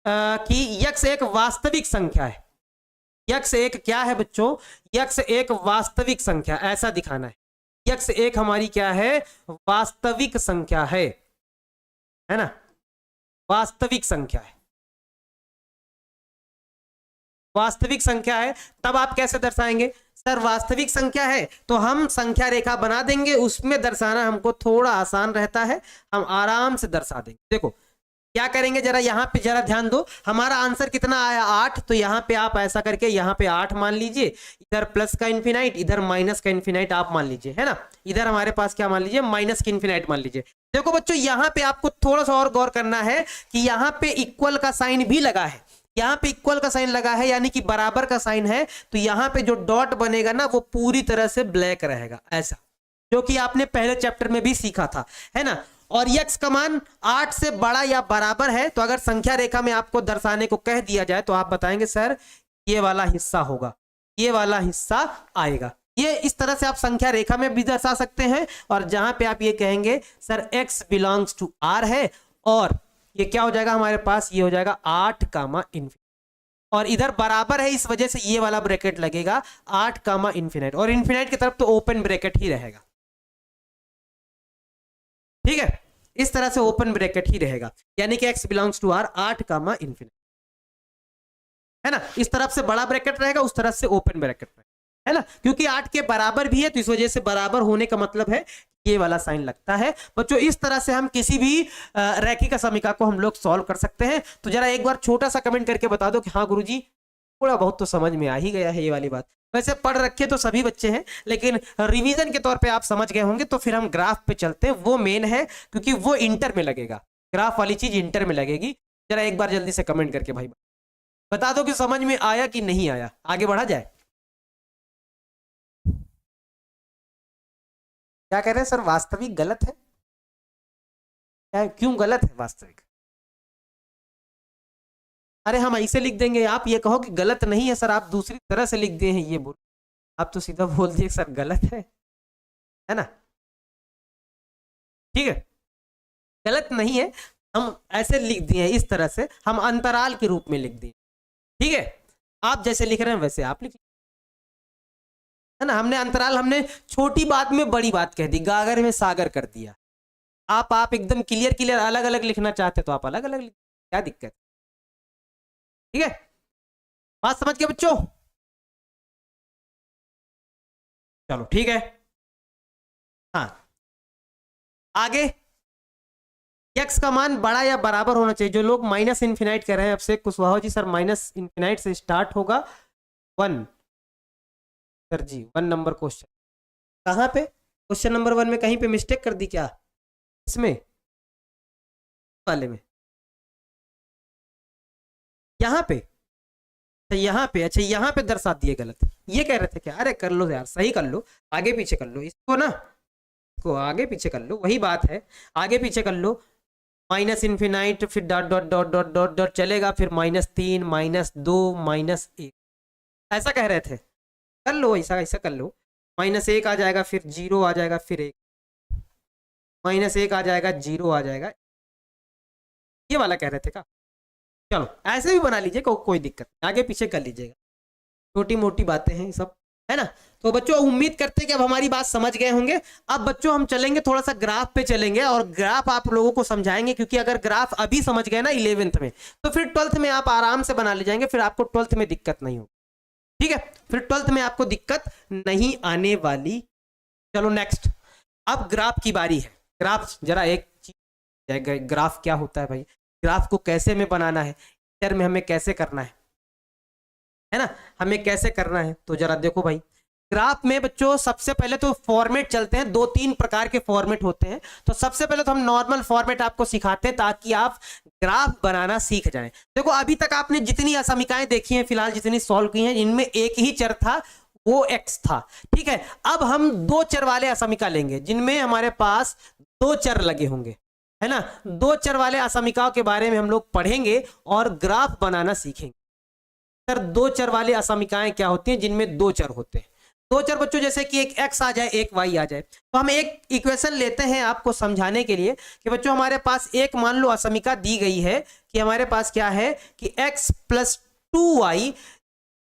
कि x एक वास्तविक संख्या है, x एक क्या है बच्चों, x एक वास्तविक संख्या, ऐसा दिखाना है। x एक हमारी क्या है, वास्तविक संख्या है ना, वास्तविक संख्या है, वास्तविक संख्या है। तब आप कैसे दर्शाएंगे, सर वास्तविक संख्या है तो हम संख्या रेखा बना देंगे, उसमें दर्शाना हमको थोड़ा आसान रहता है, हम आराम से दर्शा देंगे। देखो क्या करेंगे, जरा यहाँ पे जरा ध्यान दो, हमारा आंसर कितना आया 8, तो यहाँ पे आप ऐसा करके यहाँ पे 8 मान लीजिए, इधर प्लस का इन्फिनाइट, इधर माइनस का इन्फिनाइट आप मान लीजिए, है ना। इधर हमारे पास क्या मान लीजिए, माइनस का इन्फिनाइट मान लीजिए। देखो बच्चों यहाँ पे आपको थोड़ा सा और गौर करना है कि यहाँ पे इक्वल का साइन भी लगा है, यहाँ पे इक्वल का साइन लगा है, यानी कि बराबर का साइन है, तो यहाँ पे जो डॉट बनेगा ना वो पूरी तरह से ब्लैक रहेगा, ऐसा, जो कि आपने पहले चैप्टर में भी सीखा था, है ना। और x का मान 8 से बड़ा या बराबर है, तो अगर संख्या रेखा में आपको दर्शाने को कह दिया जाए तो आप बताएंगे सर ये वाला हिस्सा होगा, ये वाला हिस्सा आएगा। ये इस तरह से आप संख्या रेखा में भी दर्शा सकते हैं, और जहां पे आप ये कहेंगे sir x belongs to r है, और ये क्या हो जाएगा हमारे पास, ये हो जाएगा 8, इन्फिनिटी। और इधर बराबर है, इस वजह से ये वाला ब्रैकेट लगेगा 8 कामा इन्फिनाइट, और इन्फिनाइट की तरफ तो ओपन ब्रैकेट ही रहेगा। ठीक है, इस तरह से ओपन ब्रैकेट ही रहेगा, यानी कि x belongs to r 8 comma infinite, है ना। इस तरफ से बड़ा ब्रैकेट रहेगा, उस तरफ से ओपन ब्रैकेट रहेगा, है ना, क्योंकि 8 के बराबर भी है तो इस वजह से बराबर होने का मतलब है ये वाला साइन लगता है। बच्चों इस तरह से हम किसी भी रैखिक समीकरण को हम लोग सॉल्व कर सकते हैं। तो जरा एक बार छोटा सा कमेंट करके बता दो कि हाँ गुरुजी थोड़ा बहुत तो समझ में आ ही गया है ये वाली बात। वैसे पढ़ रखे तो सभी बच्चे हैं, लेकिन रिवीजन के तौर पे आप समझ गए होंगे। तो फिर हम ग्राफ पे चलते हैं, वो मेन है क्योंकि वो इंटर में लगेगा, ग्राफ वाली चीज इंटर में लगेगी। जरा एक बार जल्दी से कमेंट करके भाई बता दो कि समझ में आया कि नहीं आया, आगे बढ़ा जाए। क्या कह रहे हैं सर, वास्तविक गलत है क्या, क्यों गलत है वास्तविक? अरे हम ऐसे लिख देंगे, आप ये कहो कि गलत नहीं है सर, आप दूसरी तरह से लिख दिए हैं, ये बोल आप तो सीधा बोल दिए सर गलत है ना। ठीक है, गलत नहीं है, हम ऐसे लिख दिए हैं, इस तरह से हम अंतराल के रूप में लिख दिए। ठीक है, आप जैसे लिख रहे हैं वैसे आप लिख, है ना। हमने अंतराल, हमने छोटी बात में बड़ी बात कह दी, गागर में सागर कर दिया। आप एकदम क्लियर क्लियर अलग अलग लिखना चाहते तो आप अलग अलग लिख, क्या दिक्कत? ठीक है, बात समझ गए बच्चों? चलो ठीक है, हाँ आगे। x का मान बड़ा या बराबर होना चाहिए। जो लोग माइनस इन्फिनाइट कर रहे हैं, अब से Kushwaha ji sir minus infinite से स्टार्ट होगा 1, सर जी 1 नंबर क्वेश्चन कहाँ पे, क्वेश्चन नंबर 1 में कहीं पे मिस्टेक कर दी क्या? इसमें वाले में, यहाँ पे, यहाँ पे, अच्छा यहाँ पे दर्शा दिए गलत, ये कह रहे थे क्या? अरे कर लो यार, सही कर लो, आगे पीछे कर लो इसको ना, इसको आगे पीछे कर लो, वही बात है, आगे पीछे कर लो। माइनस इन्फिनाइट, फिर dot dot dot dot dot dot चलेगा, फिर -3 -2 -1, ऐसा कह रहे थे, कर लो ऐसा, ऐसा कर लो। -1 आ जाएगा, फिर 0 आ जाएगा, फिर 1, -1 आ जाएगा, 0 आ जाएगा, ये वाला कह रहे थे क्या? चलो ऐसे भी बना लीजिए, कोई दिक्कत, आगे पीछे कर लीजिएगा, छोटी मोटी बातें हैं सब, है ना। तो बच्चों उम्मीद करते हैं कि अब हमारी बात समझ गए होंगे। अब बच्चों हम चलेंगे थोड़ा सा ग्राफ पे चलेंगे, और ग्राफ आप लोगों को समझाएंगे, क्योंकि अगर ग्राफ अभी समझ गए ना 11th में, तो फिर 12th में आप आराम से बना ले जाएंगे, फिर आपको 12th में दिक्कत नहीं होगी। ठीक है, फिर 12th में आपको दिक्कत नहीं आने वाली। चलो नेक्स्ट, अब ग्राफ की बारी है। ग्राफ जरा एक चीज, ग्राफ क्या होता है भाई, ग्राफ को कैसे में बनाना है, इंटर में हमें कैसे करना है ना, हमें कैसे करना है। तो जरा देखो भाई, ग्राफ में बच्चों सबसे पहले तो फॉर्मेट चलते हैं, 2-3 प्रकार के फॉर्मेट होते हैं। तो सबसे पहले तो हम नॉर्मल फॉर्मेट आपको सिखाते हैं ताकि आप ग्राफ बनाना सीख जाएं। देखो अभी तक आपने जितनी असमीकाएं देखी हैं, फिलहाल जितनी सॉल्व की हैं, इनमें एक ही चर था, वो x था। ठीक है, अब हम 2 चर वाले असमीका लेंगे, जिनमें हमारे पास 2 चर लगे होंगे, है ना। 2 चर वाले असमीकाओं के बारे में हम लोग पढ़ेंगे और ग्राफ बनाना सीखेंगे। सर 2 चर वाली असमीकाएं क्या होती हैं? जिनमें 2 चर होते हैं। 2 चर बच्चों जैसे कि एक x आ जाए, एक y आ जाए, तो हम एक इक्वेशन लेते हैं आपको समझाने के लिए कि बच्चों हमारे पास एक मान लो असमीका दी गई है कि हमारे पास क्या है कि x + 2y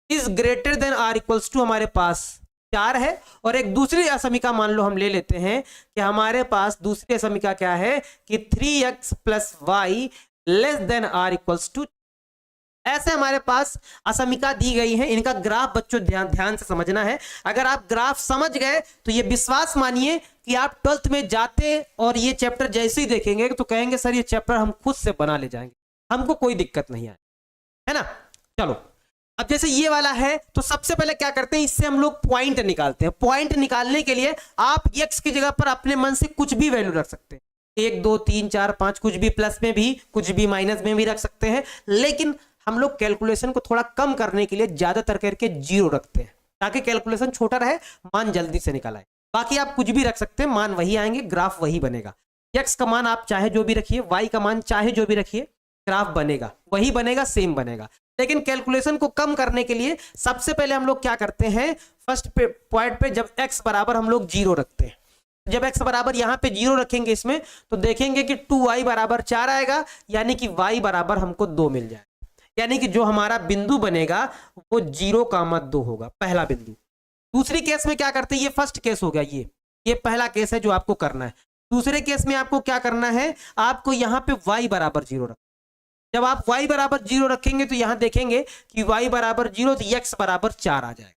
is greater than r equals to, हमारे पास 4 है। और एक दूसरी असमीका मान लो हम ले लेते हैं कि हमारे पास दूसरी असमीका क्या है कि 3x + y less than r equals to. ऐसे हमारे पास असमीका दी गई है। इनका ग्राफ बच्चों ध्यान से समझना है। अगर आप ग्राफ समझ गए तो ये विश्वास मानिए कि आप 12th में जाते और ये चैप्टर जैसे ही देखेंगे तो कहेंगे सर ये चैप्टर हम खुद से बना ले जाएंगे, हमको कोई दिक्कत नहीं आए, है ना। चलो अब जैसे ये वाला है तो सबसे पहले क्या करते हैं, इससे हम लोग पॉइंट निकालते हैं। पॉइंट निकालने के लिए आप x की जगह पर अपने मन से कुछ भी वैल्यू रख सकते हैं, 1 2 3 4 5, कुछ भी, प्लस में भी, कुछ भी माइनस में भी रख सकते हैं। लेकिन हम लोग कैलकुलेशन को थोड़ा कम करने के लिए ज्यादातर करके 0 रखते हैं ताकि कैलकुलेशन छोटा रहे, मान जल्दी से निकल आए। बाकी आप कुछ भी रख सकते हैं, मान वही आएंगे, ग्राफ वही बनेगा। x का मान आप चाहे जो भी रखिए, y का मान चाहे जो भी रखिए, ग्राफ बनेगा वही बनेगा, सेम बनेगा। लेकिन कैलकुलेशन को कम करने के लिए सबसे पहले हम लोग क्या करते हैं, फर्स्ट पॉइंट पे जब x बराबर हम लोग 0 रखते हैं, जब x बराबर यहाँ पे 0 रखेंगे इसमें, तो देखेंगे कि 2y बराबर 4 आएगा, यानी कि y बराबर हमको 2 मिल जाए। यानी कि जो हमारा बिंदु बनेगा वो 0,2 होगा, पहला बिंदु। दूसरी केस में क्या करते हैं, ये फर्स्ट केस हो गया, ये पहला केस है जो आपको करना है। दूसरे केस में आपको क्या करना है, आपको यहाँ पे y बराबर 0 रख, जब आप y बराबर 0 रखेंगे तो यहां देखेंगे कि y बराबर 0 तो x बराबर 4 आ जाएगा,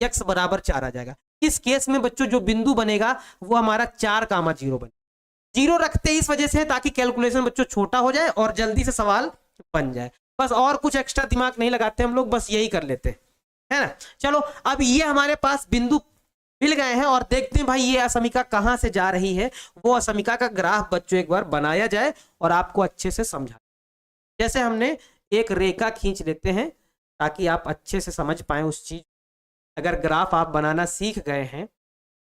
x बराबर 4 आ जाएगा। इस केस में बच्चों जो बिंदु बनेगा वो हमारा 4,0 बने। 0 रखते इस वजह से ताकि कैलकुलेशन बच्चों छोटा हो जाए और जल्दी से सवाल बन जाए, बस और कुछ एक्स्ट्रा दिमाग नहीं लगाते हम लोग, बस यही कर लेते हैं, है ना। चलो अब ये हमारे पास बिंदु मिल गए हैं और देखते हैं भाई ये असमिका कहां से जा रही है। वो असमिका का ग्राफ बच्चों एक बार बनाया जाए और आपको अच्छे से समझा। जैसे हमने एक रेखा खींच लेते हैं ताकि आप अच्छे से समझ पाए उस चीज। अगर ग्राफ आप बनाना सीख गए हैं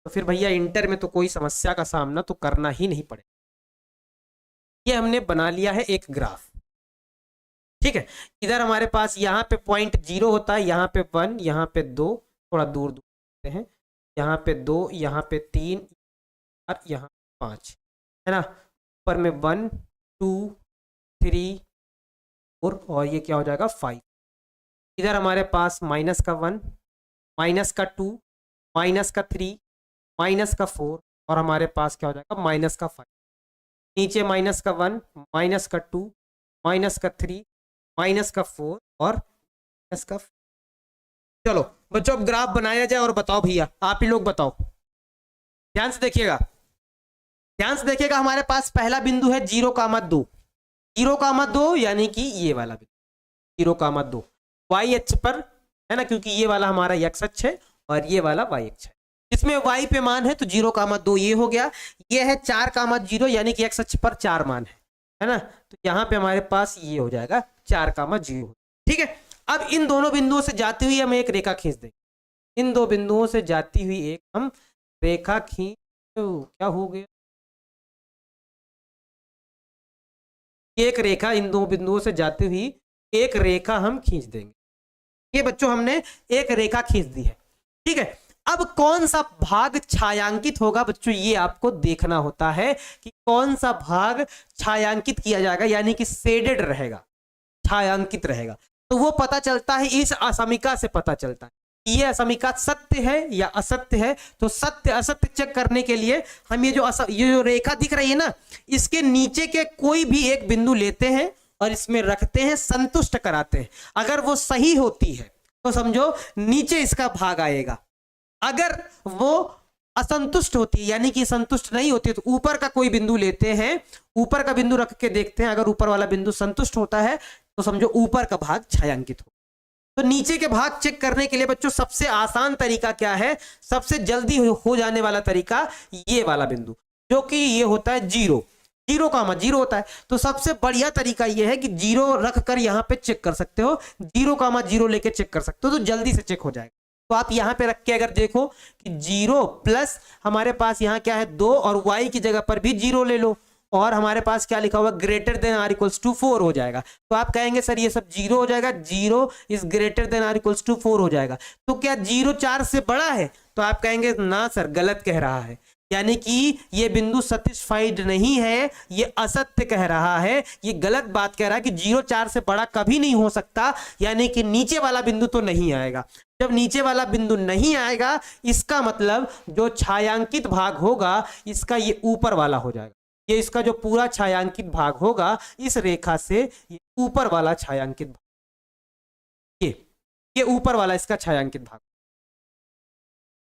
तो फिर भैया इंटर में तो कोई समस्या का सामना तो करना ही नहीं पड़ेगा। ये हमने बना लिया है एक ग्राफ, ठीक है। इधर हमारे पास यहाँ पे पॉइंट 0 होता है, यहाँ पे 1, यहाँ पे 2, थोड़ा दूर दूर हैं, यहाँ पे 2, यहाँ पे 3 और यहाँ 5, है ना। ऊपर में 1 2 3 और ये क्या हो जाएगा 5। इधर हमारे पास माइनस का 1, माइनस का 2, माइनस का 3, माइनस का 4 और हमारे पास क्या हो जाएगा माइनस का 5। नीचे माइनस का 1, माइनस का 2, माइनस का 3, माइनस का 4 और माइनस का 4। चलो बच्चों अब ग्राफ बनाया जाए और बताओ भैया, आप ही लोग बताओ, ध्यान से देखिएगा, ध्यान से देखिएगा। हमारे पास पहला बिंदु है 0,2, 0,2 यानी कि ये वाला बिंदु 0,2 वाई अक्ष पर, है ना, क्योंकि ये वाला हमारा एक्स अक्ष है और ये वाला वाई अक्ष है। इसमें y पे मान है तो 0,2 ये हो गया। ये है 4,0 यानी कि x अक्ष पर 4 मान है ना, तो यहाँ पे हमारे पास ये हो जाएगा 4,0, ठीक है। अब इन दोनों बिंदुओं से जाती हुई हम एक रेखा खींच देंगे, इन दो बिंदुओं से जाती हुई एक हम रेखा खींच, तो क्या हो गया, एक रेखा, इन दो बिंदुओं से जाती हुई एक रेखा हम खींच देंगे। ये बच्चों हमने एक रेखा खींच दी है, ठीक है। अब कौन सा भाग छायांकित होगा बच्चों, ये आपको देखना होता है कि कौन सा भाग छायांकित किया जाएगा, यानी कि शेडेड रहेगा, छायांकित रहेगा। तो वो पता चलता है इस असमिका से, पता चलता है कि ये असमिका सत्य है या असत्य है। तो सत्य असत्य चेक करने के लिए हम ये जो रेखा दिख रही है ना, इसके नीचे के कोई भी एक बिंदु लेते हैं और इसमें रखते हैं, संतुष्ट कराते हैं। अगर वो सही होती है तो समझो नीचे इसका भाग आएगा, अगर वो असंतुष्ट होती है यानी कि संतुष्ट नहीं होती है तो ऊपर का कोई बिंदु लेते हैं, ऊपर का बिंदु रख के देखते हैं, अगर ऊपर वाला बिंदु संतुष्ट होता है तो समझो ऊपर का भाग छायांकित हो। तो नीचे के भाग चेक करने के लिए बच्चों सबसे आसान तरीका क्या है, सबसे जल्दी हो जाने वाला तरीका ये वाला बिंदु, जो कि ये होता है 0,0 होता है। तो सबसे बढ़िया तरीका ये है कि 0 रख कर यहाँ पे चेक कर सकते हो, 0,0 लेके चेक कर सकते हो, तो जल्दी से चेक हो जाएगा। तो आप यहाँ पे रख के अगर देखो कि 0 प्लस हमारे पास यहाँ क्या है 2 और y की जगह पर भी 0 ले लो और हमारे पास क्या लिखा हुआ greater than or equals to 4 हो जाएगा। तो आप कहेंगे सर ये सब 0 हो जाएगा, 0 is greater than or equals to 4 हो जाएगा। तो क्या 0 4 से बड़ा है? तो आप कहेंगे ना सर गलत कह रहा है, यानी कि ये बिंदु सेटिस्फाइड नहीं है, ये असत्य कह रहा है, ये गलत बात कह रहा है कि 0 4 से बड़ा कभी नहीं हो सकता, यानी कि नीचे वाला बिंदु तो नहीं आएगा। जब नीचे वाला बिंदु नहीं आएगा इसका मतलब जो छायांकित भाग होगा इसका ये ऊपर वाला हो जाएगा, ये इसका जो पूरा छायांकित भाग होगा इस रेखा से ये ऊपर वाला छायांकित भाग, ये ऊपर वाला इसका छायांकित भाग,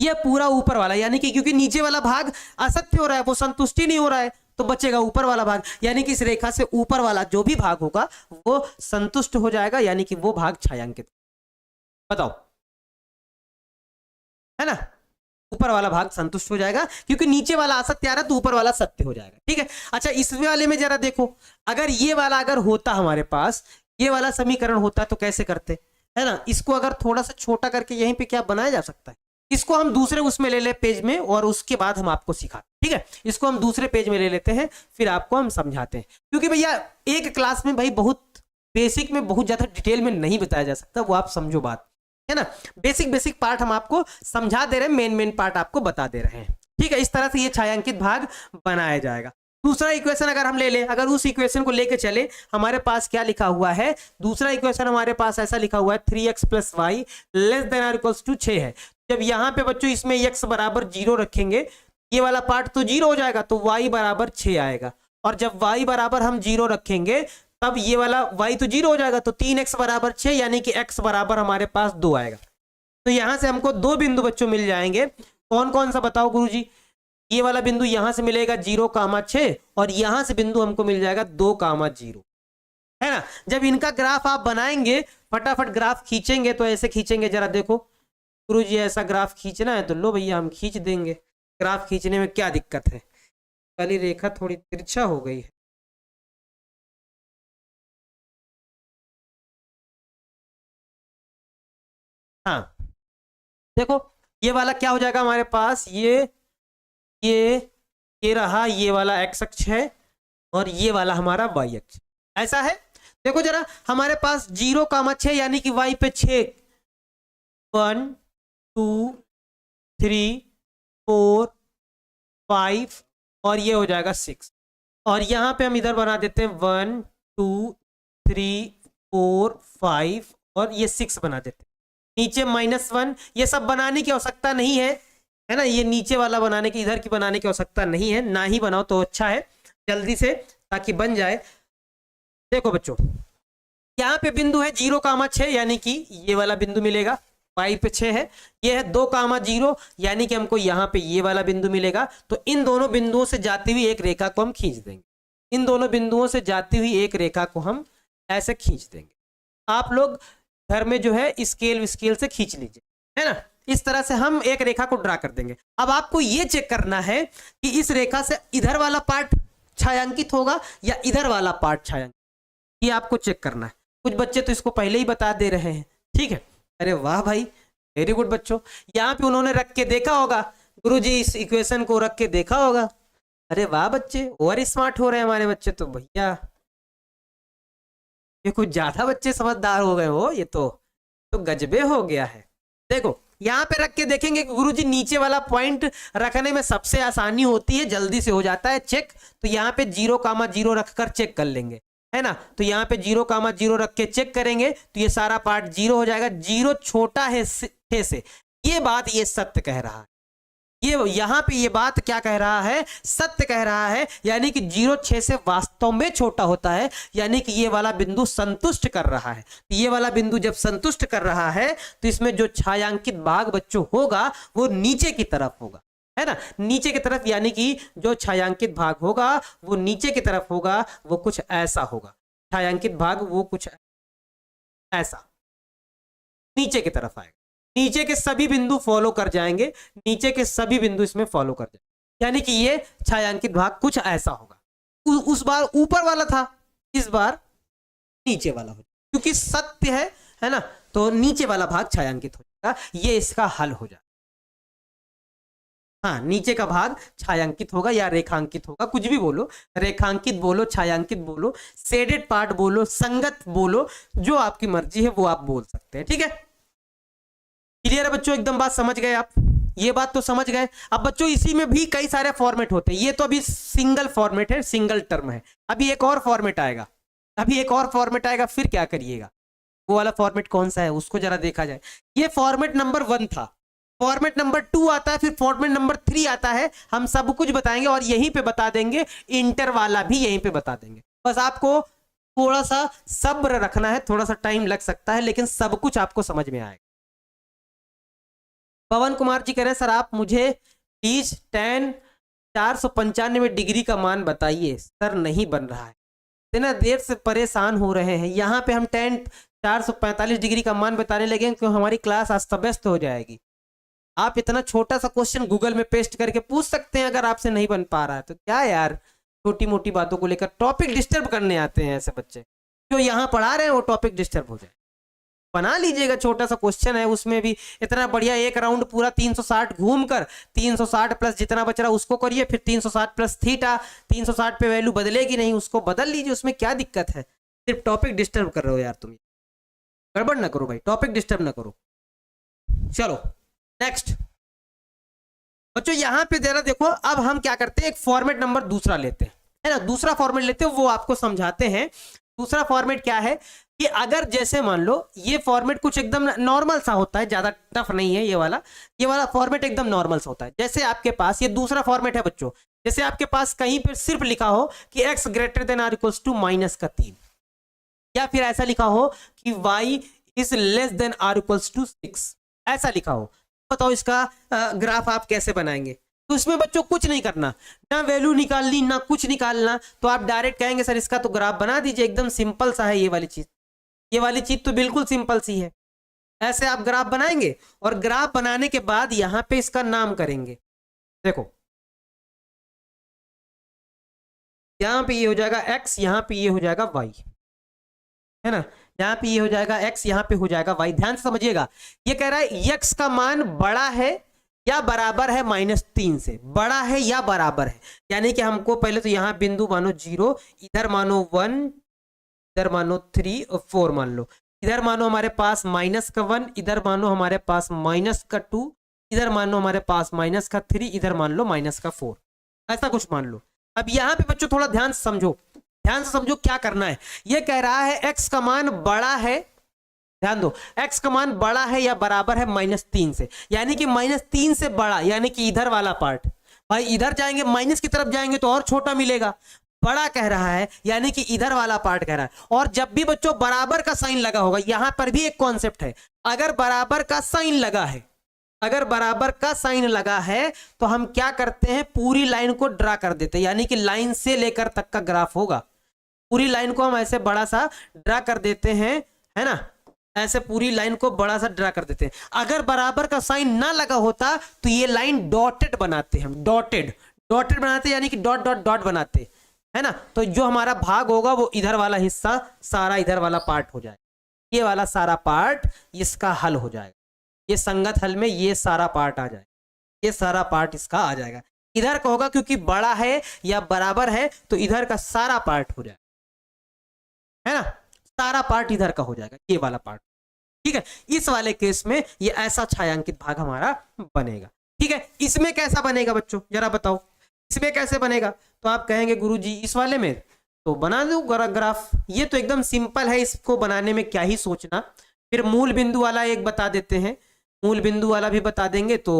ये पूरा ऊपर वाला, यानी कि क्योंकि नीचे वाला भाग असत्य हो रहा है, वो संतुष्टि नहीं हो रहा है, तो बचेगा ऊपर वाला भाग, यानी कि इस रेखा से ऊपर वाला जो भी भाग होगा वो संतुष्ट हो जाएगा, यानी कि वो भाग छायांकित। बताओ, है ना, ऊपर वाला भाग संतुष्ट हो जाएगा क्योंकि नीचे वाला असत्य आ रहा है तो ऊपर वाला सत्य हो जाएगा, ठीक है। अच्छा इस वाले में जरा देखो, अगर ये वाला अगर होता हमारे पास, ये वाला समीकरण होता तो कैसे करते, है ना। इसको अगर थोड़ा सा छोटा करके यहीं पे क्या बनाया जा सकता है, इसको हम दूसरे उसमें ले ले पेज में और उसके बाद हम आपको सिखाते, ठीक है। इसको हम दूसरे पेज में ले लेते हैं फिर आपको हम समझाते हैं, क्योंकि भैया एक क्लास में भाई बहुत बेसिक में बहुत ज्यादा डिटेल में नहीं बताया जा सकता, वो आप समझो बात, है ना। बेसिक पार्ट हम आपको समझा दे रहे हैं, मेन पार्ट आपको बता दे रहे हैं, ठीक है। इस तरह से ये छायांकित भाग बनाया जाएगा। दूसरा इक्वेशन अगर हम ले लें, अगर उस इक्वेशन को लेके चले, हमारे पास क्या लिखा हुआ है, दूसरा इक्वेशन हमारे पास ऐसा लिखा हुआ है 3x + y लेस देन और इक्वल्स टू 6 है। जब यहाँ पे बच्चों इसमें x बराबर 0 रखेंगे, ये वाला पार्ट तो 0 हो जाएगा, तो y बराबर 6 आएगा। और जब y बराबर हम 0 रखेंगे तब ये वाला y तो 0 हो जाएगा, तो 3x बराबर 6 यानी कि x बराबर हमारे पास 2 आएगा। तो यहां से हमको दो बिंदु बच्चों मिल जाएंगे। कौन कौन सा बताओ गुरुजी? ये वाला बिंदु यहां से मिलेगा 0,6 और यहां से बिंदु हमको मिल जाएगा 2,0, है ना। जब इनका ग्राफ आप बनाएंगे, फटाफट ग्राफ खींचेंगे, तो ऐसे खींचेंगे, जरा देखो गुरुजी ऐसा ग्राफ खींचना है तो लो भैया हम खींच देंगे। ग्राफ खींचने में क्या दिक्कत है? वाली रेखा थोड़ी तिरछा हो गई है। हाँ देखो, ये वाला क्या हो जाएगा हमारे पास, ये रहा, ये वाला x अक्ष है और ये वाला हमारा y अक्ष, ऐसा है। देखो जरा हमारे पास 0,6 यानी कि y पे 6, 1 2 3 4 5 और ये हो जाएगा 6। और यहां पे हम इधर बना देते हैं 1 2 3 4 5 और ये 6 बना देते हैं। नीचे -1, ये सब बनाने की आवश्यकता नहीं है ना। ये नीचे वाला बनाने की, इधर की बनाने की आवश्यकता नहीं है, ना ही बनाओ तो अच्छा है, जल्दी से ताकि बन जाए। देखो बच्चों यहाँ पे बिंदु है 0,6 यानी कि ये वाला बिंदु मिलेगा, y पे 6 है। ये है 2,0 यानी कि हमको यहाँ पे ये वाला बिंदु मिलेगा। तो इन दोनों बिंदुओं से जाती हुई एक रेखा को हम खींच देंगे। इन दोनों बिंदुओं से जाती हुई एक रेखा को हम ऐसे खींच देंगे। आप लोग घर में जो है स्केल से खींच लीजिए, है ना। इस तरह से हम एक रेखा को ड्रा कर देंगे। अब आपको ये चेक करना है कि इस रेखा से इधर वाला पार्ट छायांकित होगा या इधर वाला पार्ट छायांकित, ये आपको चेक करना है। कुछ बच्चे तो इसको पहले ही बता दे रहे हैं, ठीक है। अरे वाह भाई, वेरी गुड बच्चों। यहाँ पे उन्होंने रख के देखा होगा, गुरुजी इस इक्वेशन को रख के देखा होगा। अरे वाह बच्चे, ओवर स्मार्ट हो रहे हैं हमारे बच्चे तो भैया, ये कुछ ज्यादा बच्चे समझदार हो गए हो, ये तो गजबे हो गया है। देखो यहाँ पे रख के देखेंगे कि गुरुजी नीचे वाला पॉइंट रखने में सबसे आसानी होती है, जल्दी से हो जाता है चेक। तो यहाँ पे 0,0 रखकर चेक कर लेंगे, है ना। तो यहाँ पे 0,0 रख के चेक करेंगे तो ये सारा पार्ट 0 हो जाएगा। 0 छोटा है 6 से, ये बात ये सत्य कह रहा है। ये यहाँ पे ये बात क्या कह रहा है, सत्य कह रहा है। यानी कि 0 6 से वास्तव में छोटा होता है, यानी कि ये वाला बिंदु संतुष्ट कर रहा है। ये वाला बिंदु जब संतुष्ट कर रहा है तो इसमें जो छायांकित भाग बच्चों होगा वो नीचे की तरफ होगा, है ना, नीचे की तरफ। यानी कि जो छायांकित भाग होगा वो नीचे की तरफ होगा, वो कुछ ऐसा होगा। छायांकित भाग वो कुछ ऐसा नीचे की तरफ आएगा। नीचे के सभी बिंदु फॉलो कर जाएंगे, नीचे के सभी बिंदु इसमें फॉलो कर जाएंगे। यानी कि ये छायांकित भाग कुछ ऐसा होगा। उस बार ऊपर वाला था, इस बार नीचे वाला हो, क्योंकि सत्य है ना, तो नीचे वाला भाग छायांकित हो जाएगा। ये इसका हल हो जाएगा। हाँ, नीचे का भाग छायांकित होगा या रेखांकित होगा, कुछ भी बोलो, रेखांकित बोलो, छायांकित बोलो, शेडेड पार्ट बोलो, संगत बोलो, जो आपकी मर्जी है वो आप बोल सकते हैं, ठीक है। क्लियर है बच्चों, एकदम बात समझ गए आप, ये बात तो समझ गए। अब बच्चों इसी में भी कई सारे फॉर्मेट होते हैं, ये तो अभी सिंगल फॉर्मेट है, सिंगल टर्म है। अभी एक और फॉर्मेट आएगा, फिर क्या करिएगा, वो वाला फॉर्मेट कौन सा है उसको जरा देखा जाए। ये फॉर्मेट नंबर 1 था, फॉर्मेट नंबर 2 आता है, फिर फॉर्मेट नंबर 3 आता है। हम सब कुछ बताएंगे और यहीं पे बता देंगे, इंटर वाला भी यहीं पे बता देंगे। बस आपको थोड़ा सा सब्र रखना है, थोड़ा सा टाइम लग सकता है, लेकिन सब कुछ आपको समझ में आएगा। पवन कुमार जी कह रहे हैं सर आप मुझे प्लीज tan 495 डिग्री का मान बताइए, सर नहीं बन रहा है, इतना देर से परेशान हो रहे हैं। यहाँ पे हम tan 445 डिग्री का मान बताने लगे तो हमारी क्लास अस्त व्यस्त हो जाएगी। आप इतना छोटा सा क्वेश्चन गूगल में पेस्ट करके पूछ सकते हैं, अगर आपसे नहीं बन पा रहा है तो क्या यार, छोटी मोटी बातों को लेकर टॉपिक डिस्टर्ब करने आते हैं ऐसे बच्चे, जो यहाँ पढ़ा रहे हैं वो टॉपिक डिस्टर्ब हो जाए। बना लीजिएगा, छोटा सा क्वेश्चन है, उसमें भी इतना बढ़िया एक राउंड पूरा 360 घूमकर 360 प्लस जितना बच रहा उसको करिए, फिर 360 प्लस थीटा, 360 पे वैल्यू बदलेगी नहीं, उसको बदल लीजिए, उसमें क्या दिक्कत है। सिर्फ टॉपिक डिस्टर्ब कर रहे हो यार तुम, गड़बड़ ना करो भाई, टॉपिक डिस्टर्ब ना करो। चलो नेक्स्ट बच्चों, यहां पे जरा देखो, अब हम क्या करते हैं, एक फॉर्मेट नंबर दूसरा लेते हैं, है ना। दूसरा फॉर्मेट लेते हैं, वो आपको समझाते हैं। दूसरा फॉर्मेट क्या है कि अगर जैसे मान लो ये फॉर्मेट कुछ एकदम नॉर्मल सा होता है, ज्यादा टफ नहीं है ये वाला फॉर्मेट एकदम नॉर्मल सा होता है। जैसे आपके पास ये दूसरा फॉर्मेट है बच्चों, जैसे आपके पास कहीं पर सिर्फ लिखा हो कि x greater than or equals to -3, या फिर ऐसा लिखा हो कि y is less than or equals to 6, ऐसा लिखा हो। बताओ इसका ग्राफ आप कैसे बनाएंगे। तो इसमें बच्चों कुछ नहीं करना, ना वैल्यू निकालनी ना कुछ निकालना, तो आप डायरेक्ट कहेंगे सर इसका तो ग्राफ बना दीजिए, एकदम सिंपल सा है ये वाली चीज तो बिल्कुल सिंपल सी है। ऐसे आप ग्राफ बनाएंगे और ग्राफ बनाने के बाद यहां पे इसका नाम करेंगे। देखो यहां पे ये हो जाएगा x, यहां पे ये हो जाएगा y, है ना। यहाँ पे ये हो जाएगा x, यहाँ पे हो जाएगा y। ध्यान से समझिएगा, ये कह रहा है x का मान बड़ा है या बराबर है -3 से, बड़ा है या बराबर है। यानी कि हमको पहले तो यहाँ बिंदु मानो 0, इधर मानो 1, इधर मानो 3 और 4 मान लो। इधर मानो हमारे पास -1, इधर मानो हमारे पास -2, इधर मानो हमारे पास -3, इधर मान लो -4, ऐसा कुछ मान लो। अब यहाँ पे बच्चों थोड़ा ध्यान से समझो, ध्यान से समझो क्या करना है। ये कह रहा है x का मान बड़ा है, ध्यान दो, x का मान बड़ा है या बराबर है -3 से, यानी कि -3 से बड़ा, यानी कि इधर वाला पार्ट। भाई इधर जाएंगे माइनस की तरफ जाएंगे तो और छोटा मिलेगा, बड़ा कह रहा है यानी कि इधर वाला पार्ट कह रहा है। और जब भी बच्चों बराबर का साइन लगा होगा, यहां पर भी एक कॉन्सेप्ट है, अगर बराबर का साइन लगा है, अगर बराबर का साइन लगा है तो हम क्या करते हैं, पूरी लाइन को ड्रा कर देते हैं, यानी कि लाइन से लेकर तक का ग्राफ होगा। पूरी लाइन को हम ऐसे बड़ा सा ड्रा कर देते हैं, है ना, ऐसे पूरी लाइन को बड़ा सा ड्रा कर देते हैं। अगर बराबर का साइन ना लगा होता तो ये लाइन डॉटेड बनाते हैं, हम डॉटेड बनाते यानी कि डॉट डॉट डॉट बनाते, है ना। तो जो हमारा भाग होगा वो इधर वाला हिस्सा सारा इधर वाला पार्ट हो जाएगा, ये वाला सारा पार्ट इसका हल हो जाएगा, ये संगत हल में ये सारा पार्ट आ जाएगा, ये सारा पार्ट इसका आ जाएगा। इधर का होगा क्योंकि बड़ा है या बराबर है तो इधर का सारा पार्ट हो जाएगा, है ना, सारा पार्ट इधर का हो जाएगा, ये वाला पार्ट। ठीक है, इस वाले केस में ये ऐसा छायांकित भाग हमारा बनेगा। ठीक है, इसमें कैसा बनेगा बच्चों जरा बताओ, इसमें कैसे बनेगा। तो आप कहेंगे गुरुजी इस वाले में तो बना दो ग्राफ, ये तो एकदम सिंपल है, इसको बनाने में क्या ही सोचना। फिर मूल बिंदु वाला एक बता देते हैं, मूल बिंदु वाला भी बता देंगे तो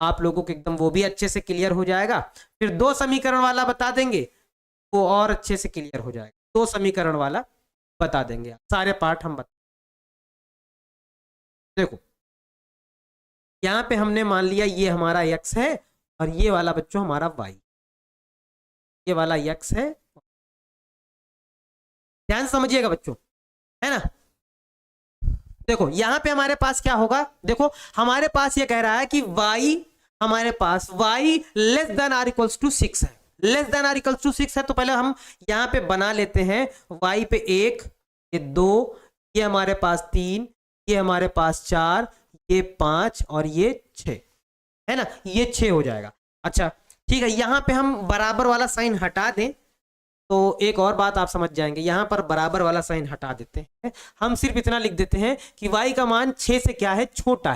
आप लोगों को एकदम वो भी अच्छे से क्लियर हो जाएगा। फिर दो समीकरण वाला बता देंगे, वो और अच्छे से क्लियर हो जाएगा, दो समीकरण वाला बता देंगे, सारे पार्ट हम बता। देखो यहां पे हमने मान लिया ये हमारा x है और ये वाला बच्चों हमारा y, ये वाला x है, ध्यान समझिएगा बच्चों, है ना। देखो यहां पे हमारे पास क्या होगा, देखो हमारे पास ये कह रहा है कि y, हमारे पास y less than or equals to 6 है, less than or equals to 6 है। तो पहले हम यहां पे बना लेते हैं, y पे 1, ये 2, ये हमारे पास 3, ये हमारे पास 4, ये 5 और ये 6, है ना, ये 6 हो जाएगा। अच्छा ठीक है, यहां पे हम बराबर वाला साइन हटा दें तो एक और बात आप समझ जाएंगे, यहां पर बराबर वाला साइन हटा देते हैं, हम सिर्फ इतना लिख देते हैं कि y का मान 6 से क्या है, छोटा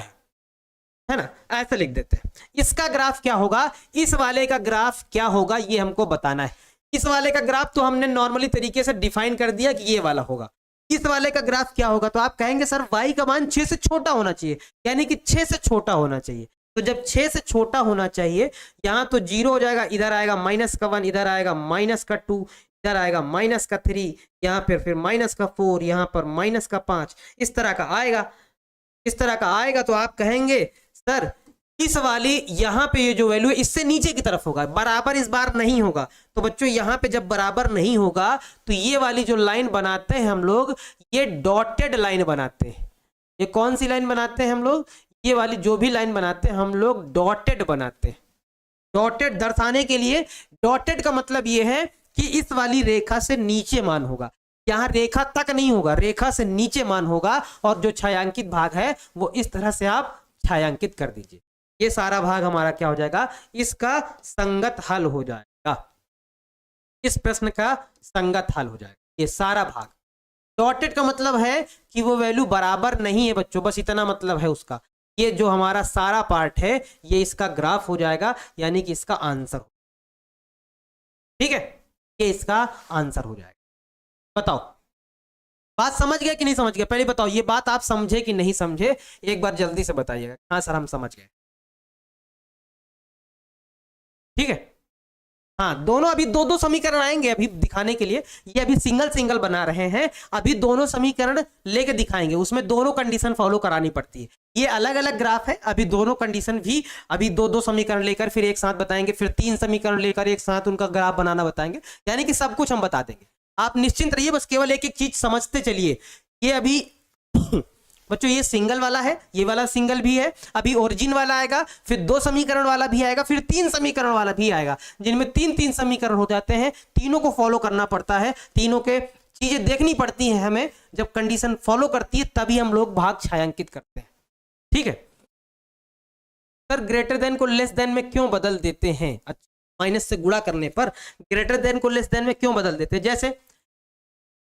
है ना, ऐसे लिख देते हैं। इसका ग्राफ क्या होगा, इस वाले का ग्राफ क्या होगा ये हमको बताना है। इस वाले का ग्राफ तो हमने नॉर्मली तरीके से डिफाइन कर दिया कि ये वाला होगा, इस वाले का ग्राफ क्या होगा। तो आप कहेंगे सर y का मान 6 से छोटा होना चाहिए, यानी कि 6 से छोटा होना चाहिए। तो जब 6 से छोटा होना चाहिए, यहां तो 0 हो जाएगा, इधर आएगा -1, इधर आएगा -2, इधर आएगा -3, यहाँ पर फिर -4, यहाँ पर -5, इस तरह का आएगा, इस तरह का आएगा। तो आप कहेंगे सर इस वाली यहाँ पे ये जो वैल्यू है इससे नीचे की तरफ होगा, बराबर इस बार नहीं होगा। तो बच्चों यहाँ पे जब बराबर नहीं होगा तो ये वाली जो लाइन बनाते हैं हम लोग, ये डॉटेड लाइन बनाते हैं। ये कौन सी लाइन बनाते हैं हम लोग, ये वाली जो भी लाइन बनाते हैं हम लोग डॉटेड बनाते हैं। डॉटेड दर्शाने के लिए, डॉटेड का मतलब ये है कि इस वाली रेखा से नीचे मान होगा, यहाँ रेखा तक नहीं होगा, रेखा से नीचे मान होगा। और जो छायांकित भाग है वो इस तरह से आप छायांकित कर दीजिए, ये सारा भाग हमारा क्या हो जाएगा, इसका संगत हल हो जाएगा, इस प्रश्न का संगत हल हो जाएगा ये सारा भाग। डॉटेड का मतलब है कि वो वैल्यू बराबर नहीं है बच्चों, बस इतना मतलब है उसका। ये जो हमारा सारा पार्ट है ये इसका ग्राफ हो जाएगा, यानी कि इसका आंसर। ठीक है, ये इसका आंसर हो जाएगा। बताओ बात समझ गए कि नहीं समझ गए? पहले बताओ ये बात आप समझे कि नहीं समझे, एक बार जल्दी से बताइएगा। हाँ सर हम समझ गए, ठीक है। हाँ दोनों अभी दो दो समीकरण आएंगे अभी दिखाने के लिए, ये अभी सिंगल सिंगल बना रहे हैं, अभी दोनों समीकरण लेके दिखाएंगे, उसमें दोनों कंडीशन फॉलो करानी पड़ती है। ये अलग अलग ग्राफ है, अभी दोनों कंडीशन भी अभी दो दो समीकरण लेकर फिर एक साथ बताएंगे, फिर 3 समीकरण लेकर एक साथ उनका ग्राफ बनाना बताएंगे, यानी कि सब कुछ हम बता देंगे। आप निश्चिंत रहिए, बस केवल एक एक चीज समझते चलिए। ये अभी बच्चों ये सिंगल वाला है, ये वाला सिंगल भी है, अभी ओरिजिन वाला आएगा, फिर 2 समीकरण वाला भी आएगा, फिर 3 समीकरण वाला भी आएगा, जिनमें 3-3 समीकरण हो जाते हैं। तीनों को फॉलो करना पड़ता है, तीनों के चीजें देखनी पड़ती हैं हमें, जब कंडीशन फॉलो करती है तभी हम लोग भाग छायांकित करते हैं, ठीक है। सर ग्रेटर देन को लेस देन में क्यों बदल देते हैं? अच्छा माइनस से गुणा करने पर ग्रेटर देन को लेस देन में क्यों बदल देते हैं? जैसे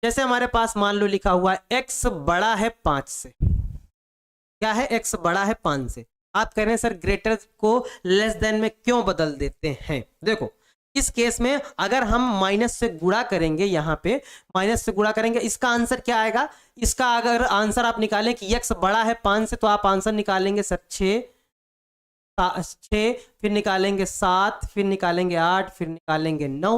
जैसे हमारे पास मान लो लिखा हुआ है x बड़ा है 5 से, क्या है x बड़ा है 5 से, आप कह रहे हैं सर ग्रेटर को लेस देन में क्यों बदल देते हैं? देखो इस केस में अगर हम माइनस से गुणा करेंगे, यहाँ पे माइनस से गुणा करेंगे, इसका आंसर क्या आएगा? इसका अगर आंसर आप निकालें कि x बड़ा है 5 से, तो आप आंसर निकालेंगे सर 6, फिर निकालेंगे 7, फिर निकालेंगे 8, फिर निकालेंगे 9,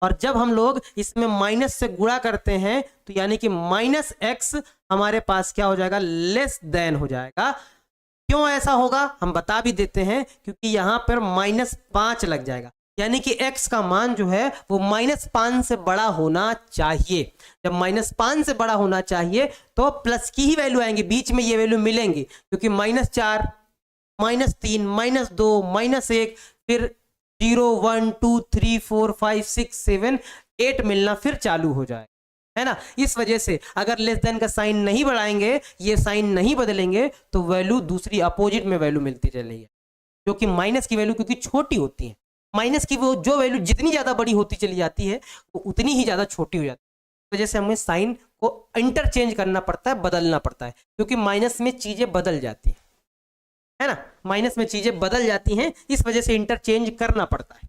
और जब हम लोग इसमें माइनस से गुणा करते हैं तो यानी कि माइनस एक्स हमारे पास क्या हो जाएगा? लेस देन हो जाएगा। क्यों ऐसा होगा हम बता भी देते हैं, क्योंकि यहां पर -5 लग जाएगा, यानी कि x का मान जो है वो -5 से बड़ा होना चाहिए। जब -5 से बड़ा होना चाहिए तो प्लस की ही वैल्यू आएंगी, बीच में ये वैल्यू मिलेंगी, क्योंकि -4 -3 -2 -1 फिर 0 1 2 3 4 5 6 7 8 मिलना फिर चालू हो जाए, है ना। इस वजह से अगर लेस देन का साइन नहीं बढ़ाएंगे, ये साइन नहीं बदलेंगे, तो वैल्यू दूसरी अपोजिट में वैल्यू मिलती चलेगी, जो कि माइनस की वैल्यू क्योंकि छोटी होती है, माइनस की वो जो वैल्यू जितनी ज्यादा बड़ी होती चली जाती है वो उतनी ही ज्यादा छोटी हो जाती है। वजह से हमें साइन को इंटरचेंज करना पड़ता है, बदलना पड़ता है, क्योंकि माइनस में चीजें बदल जाती है ना, माइनस में चीजें बदल जाती हैं, इस वजह से इंटरचेंज करना पड़ता है।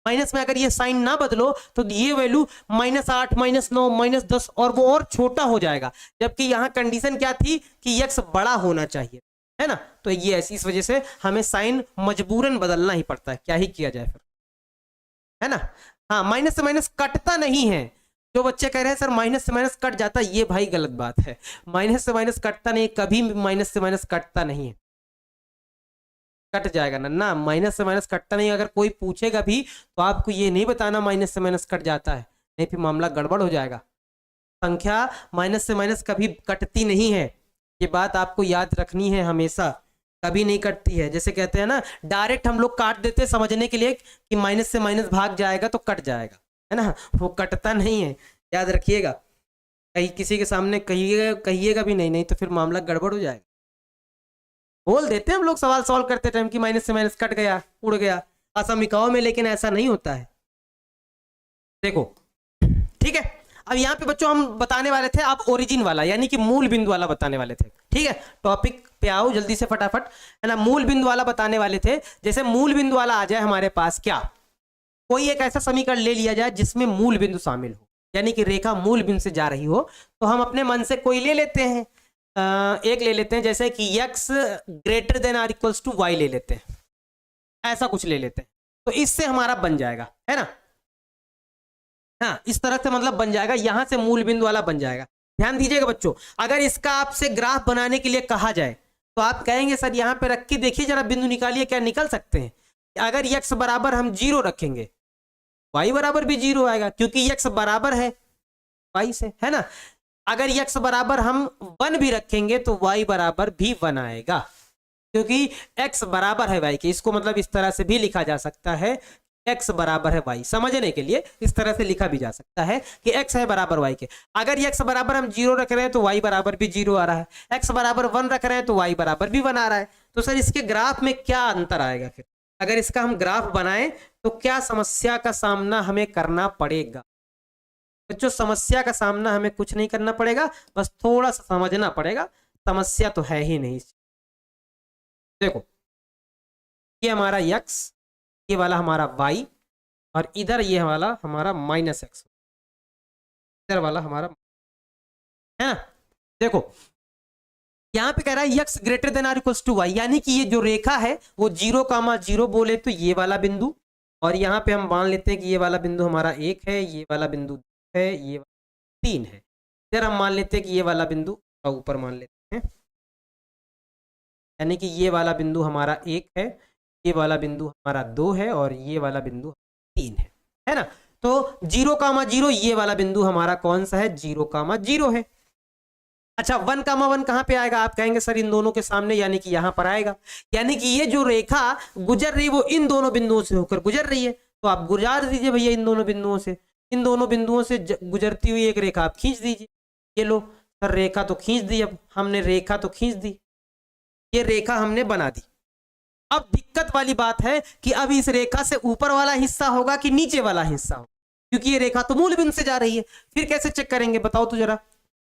माइनस में अगर ये साइन ना बदलो तो ये वैल्यू -8 -9 -10 और वो और छोटा हो जाएगा, जबकि यहाँ कंडीशन क्या थी कि x बड़ा होना चाहिए, है ना। तो ये इस वजह से हमें साइन मजबूरन बदलना ही पड़ता है, क्या ही किया जाए फिर, है ना। हाँ माइनस से माइनस कटता नहीं है, जो बच्चे कह रहे हैं सर माइनस से माइनस कट जाता है, ये भाई गलत बात है। माइनस से माइनस कटता नहीं, कभी माइनस से माइनस कटता नहीं है, कट जाएगा ना, माइनस से माइनस कटता नहीं। अगर कोई पूछेगा भी तो आपको ये नहीं बताना माइनस से माइनस कट जाता है, नहीं फिर मामला गड़बड़ हो जाएगा। संख्या माइनस से माइनस कभी कटती नहीं है, ये बात आपको याद रखनी है हमेशा, कभी नहीं कटती है। जैसे कहते हैं ना डायरेक्ट हम लोग काट देते हैं समझने के लिए कि माइनस से माइनस भाग जाएगा तो कट जाएगा, है ना, वो कटता नहीं है, याद रखिएगा। कहीं किसी के सामने कहिएगा भी नहीं, नहीं तो फिर मामला गड़बड़ हो जाएगा। बोल देते हैं हम लोग सवाल सॉल्व करते टाइम कि माइनस से माइनस कट गया, उड़ गया असमीकाओं में, लेकिन ऐसा नहीं होता है। देखो ठीक है, अब यहाँ पे बच्चों हम बताने वाले थे आप ओरिजिन वाला यानी कि मूल बिंदु वाला बताने वाले थे, ठीक है। टॉपिक पे आओ जल्दी से फटाफट, है ना। मूल बिंदु वाला बताने वाले थे, जैसे मूल बिंदु वाला आ जाए हमारे पास, क्या कोई एक ऐसा समीकरण ले लिया जाए जिसमें मूल बिंदु शामिल हो, यानी कि रेखा मूल बिंदु से जा रही हो, तो हम अपने मन से कोई ले लेते हैं, एक ले लेते हैं, जैसे कि x greater than or equals to y ले लेते हैं, ऐसा कुछ ले लेते हैं, तो इससे हमारा बन जाएगा, है ना। हाँ इस तरह से मतलब बन जाएगा, यहां से मूल बिंदु वाला बन जाएगा। ध्यान दीजिएगा बच्चों, अगर इसका आपसे ग्राफ बनाने के लिए कहा जाए तो आप कहेंगे सर यहाँ पे रख के देखिए जरा बिंदु निकालिए, क्या निकल सकते हैं। अगर x बराबर हम 0 रखेंगे, y बराबर भी 0 आएगा, क्योंकि x बराबर है y से, है ना। अगर x बराबर हम 1 भी रखेंगे तो y बराबर भी 1 आएगा, क्योंकि x बराबर है y के। इसको मतलब इस तरह से भी लिखा जा सकता है, x बराबर है y, समझने के लिए इस तरह से लिखा भी जा सकता है कि x है बराबर y के। अगर x बराबर हम 0 रख रहे हैं तो y बराबर भी 0 आ रहा है, x बराबर 1 रख रहे हैं तो y बराबर भी 1 आ रहा है। तो सर इसके ग्राफ में क्या अंतर आएगा फिर, अगर इसका हम ग्राफ बनाएं तो क्या समस्या का सामना हमें करना पड़ेगा? बच्चों समस्या का सामना हमें कुछ नहीं करना पड़ेगा, बस थोड़ा सा समझना पड़ेगा, समस्या तो है ही नहीं। देखो ये हमारा x, ये वाला हमारा y, और इधर ये वाला हमारा -x, इधर वाला हमारा है ना। देखो यहाँ पे कह रहा है x greater than or equals to y, यानी कि ये जो रेखा है वो 0,0 बोले तो ये वाला बिंदु, और यहाँ पे हम मान लेते हैं कि ये वाला बिंदु हमारा 1 है, ये वाला बिंदु 2 है, ये वाला 3 है। इधर हम मान लेते हैं कि ये वाला बिंदु ऊपर मान लेते हैं, यानी कि ये वाला बिंदु हमारा 1 है, ये वाला बिंदु हमारा 2 है, और ये वाला बिंदु 3 है ना। तो 0,0 ये वाला बिंदु हमारा कौन सा है, 0,0 है। अच्छा 1,1 कहाँ पे आएगा, आप कहेंगे सर इन दोनों के सामने, यानी कि यहाँ पर आएगा, यानी कि ये जो रेखा गुजर रही वो इन दोनों बिंदुओं से होकर गुजर रही है, तो आप गुजार दीजिए भैया इन दोनों बिंदुओं से, इन दोनों बिंदुओं से गुजरती हुई एक रेखा आप खींच दीजिए। ये लो सर रेखा तो खींच दी, अब हमने रेखा तो खींच दी, ये रेखा हमने बना दी। अब दिक्कत वाली बात है कि अब इस रेखा से ऊपर वाला हिस्सा होगा कि नीचे वाला हिस्सा होगा, क्योंकि ये रेखा तो मूल बिंदु से जा रही है। फिर कैसे चेक करेंगे बताओ तो जरा,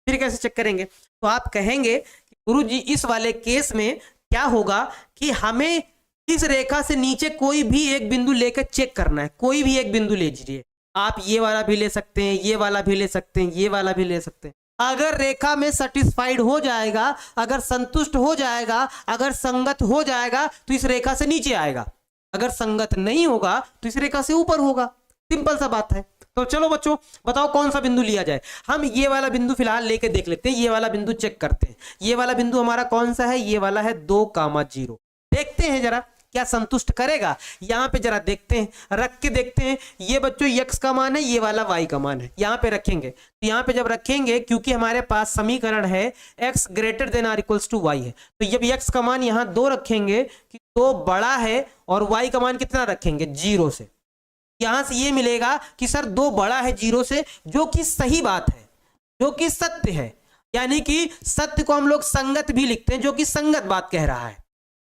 फिर कैसे चेक करेंगे? तो आप कहेंगे कि गुरुजी इस वाले केस में क्या होगा कि हमें इस रेखा से नीचे कोई भी एक बिंदु लेकर चेक करना है, कोई भी एक बिंदु ले लीजिए, आप ये वाला भी ले सकते हैं, ये वाला भी ले सकते हैं, ये वाला भी ले सकते हैं। अगर रेखा में सेटिस्फाइड हो जाएगा, अगर संतुष्ट हो जाएगा, अगर संगत हो जाएगा तो इस रेखा से नीचे आएगा, अगर संगत नहीं होगा तो इस रेखा से ऊपर होगा। सिंपल सा बात है। तो चलो बच्चों बताओ कौन सा बिंदु लिया जाए। हम ये वाला बिंदु फिलहाल लेके देख लेते हैं, ये वाला बिंदु चेक करते हैं। ये वाला बिंदु हमारा कौन सा है, ये वाला है 2,0। देखते हैं जरा क्या संतुष्ट करेगा। यहाँ पे जरा देखते हैं, रख के देखते हैं। ये बच्चों x का मान है, ये वाला y का मान है, यहाँ पे रखेंगे। तो यहाँ पे जब रखेंगे, क्योंकि हमारे पास समीकरण है x greater than or equals to y है, तो जब x का मान यहाँ 2 रखेंगे कि 2 बड़ा है, और y का मान कितना रखेंगे 0 से, यहां से ये मिलेगा कि सर 2 बड़ा है 0 से, जो कि सही बात है, जो कि सत्य है। यानी कि सत्य को हम लोग संगत भी लिखते हैं, जो कि संगत बात कह रहा है,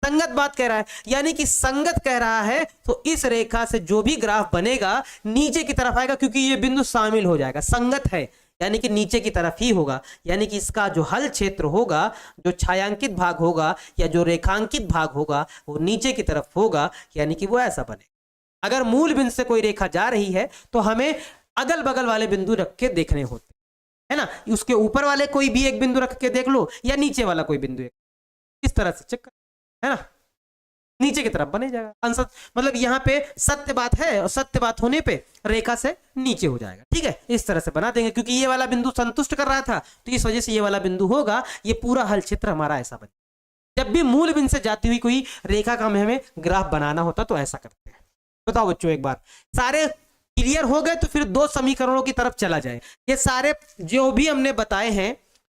संगत बात कह रहा है, यानी कि संगत कह रहा है। तो इस रेखा से जो भी ग्राफ बनेगा नीचे की तरफ आएगा, क्योंकि ये बिंदु शामिल हो जाएगा, संगत है, यानी कि नीचे की तरफ ही होगा। यानी कि इसका जो हल क्षेत्र होगा, जो छायांकित भाग होगा या जो रेखांकित भाग होगा, वो नीचे की तरफ होगा, यानी कि वो ऐसा बने। अगर मूल बिंदु से कोई रेखा जा रही है तो हमें अगल बगल वाले बिंदु रख के देखने होते है ना, उसके ऊपर वाले कोई भी एक बिंदु रख के देख लो, या नीचे वाला कोई बिंदु, इस तरह से चेक कर, है ना, नीचे की तरफ बने जाएगा आंसर। मतलब यहाँ पे सत्य बात है, और सत्य बात होने पे रेखा से नीचे हो जाएगा। ठीक है, इस तरह से बना देंगे, क्योंकि ये वाला बिंदु संतुष्ट कर रहा था, तो इस वजह से ये वाला बिंदु होगा। ये पूरा हल क्षेत्र हमारा ऐसा बने। जब भी मूल बिंदु से जाती हुई कोई रेखा का हमें ग्राफ बनाना होता तो ऐसा करते हैं। बताओ बच्चों एक बार, सारे क्लियर हो गए तो फिर 2 समीकरणों की तरफ चला जाए। ये सारे जो भी हमने बताए हैं,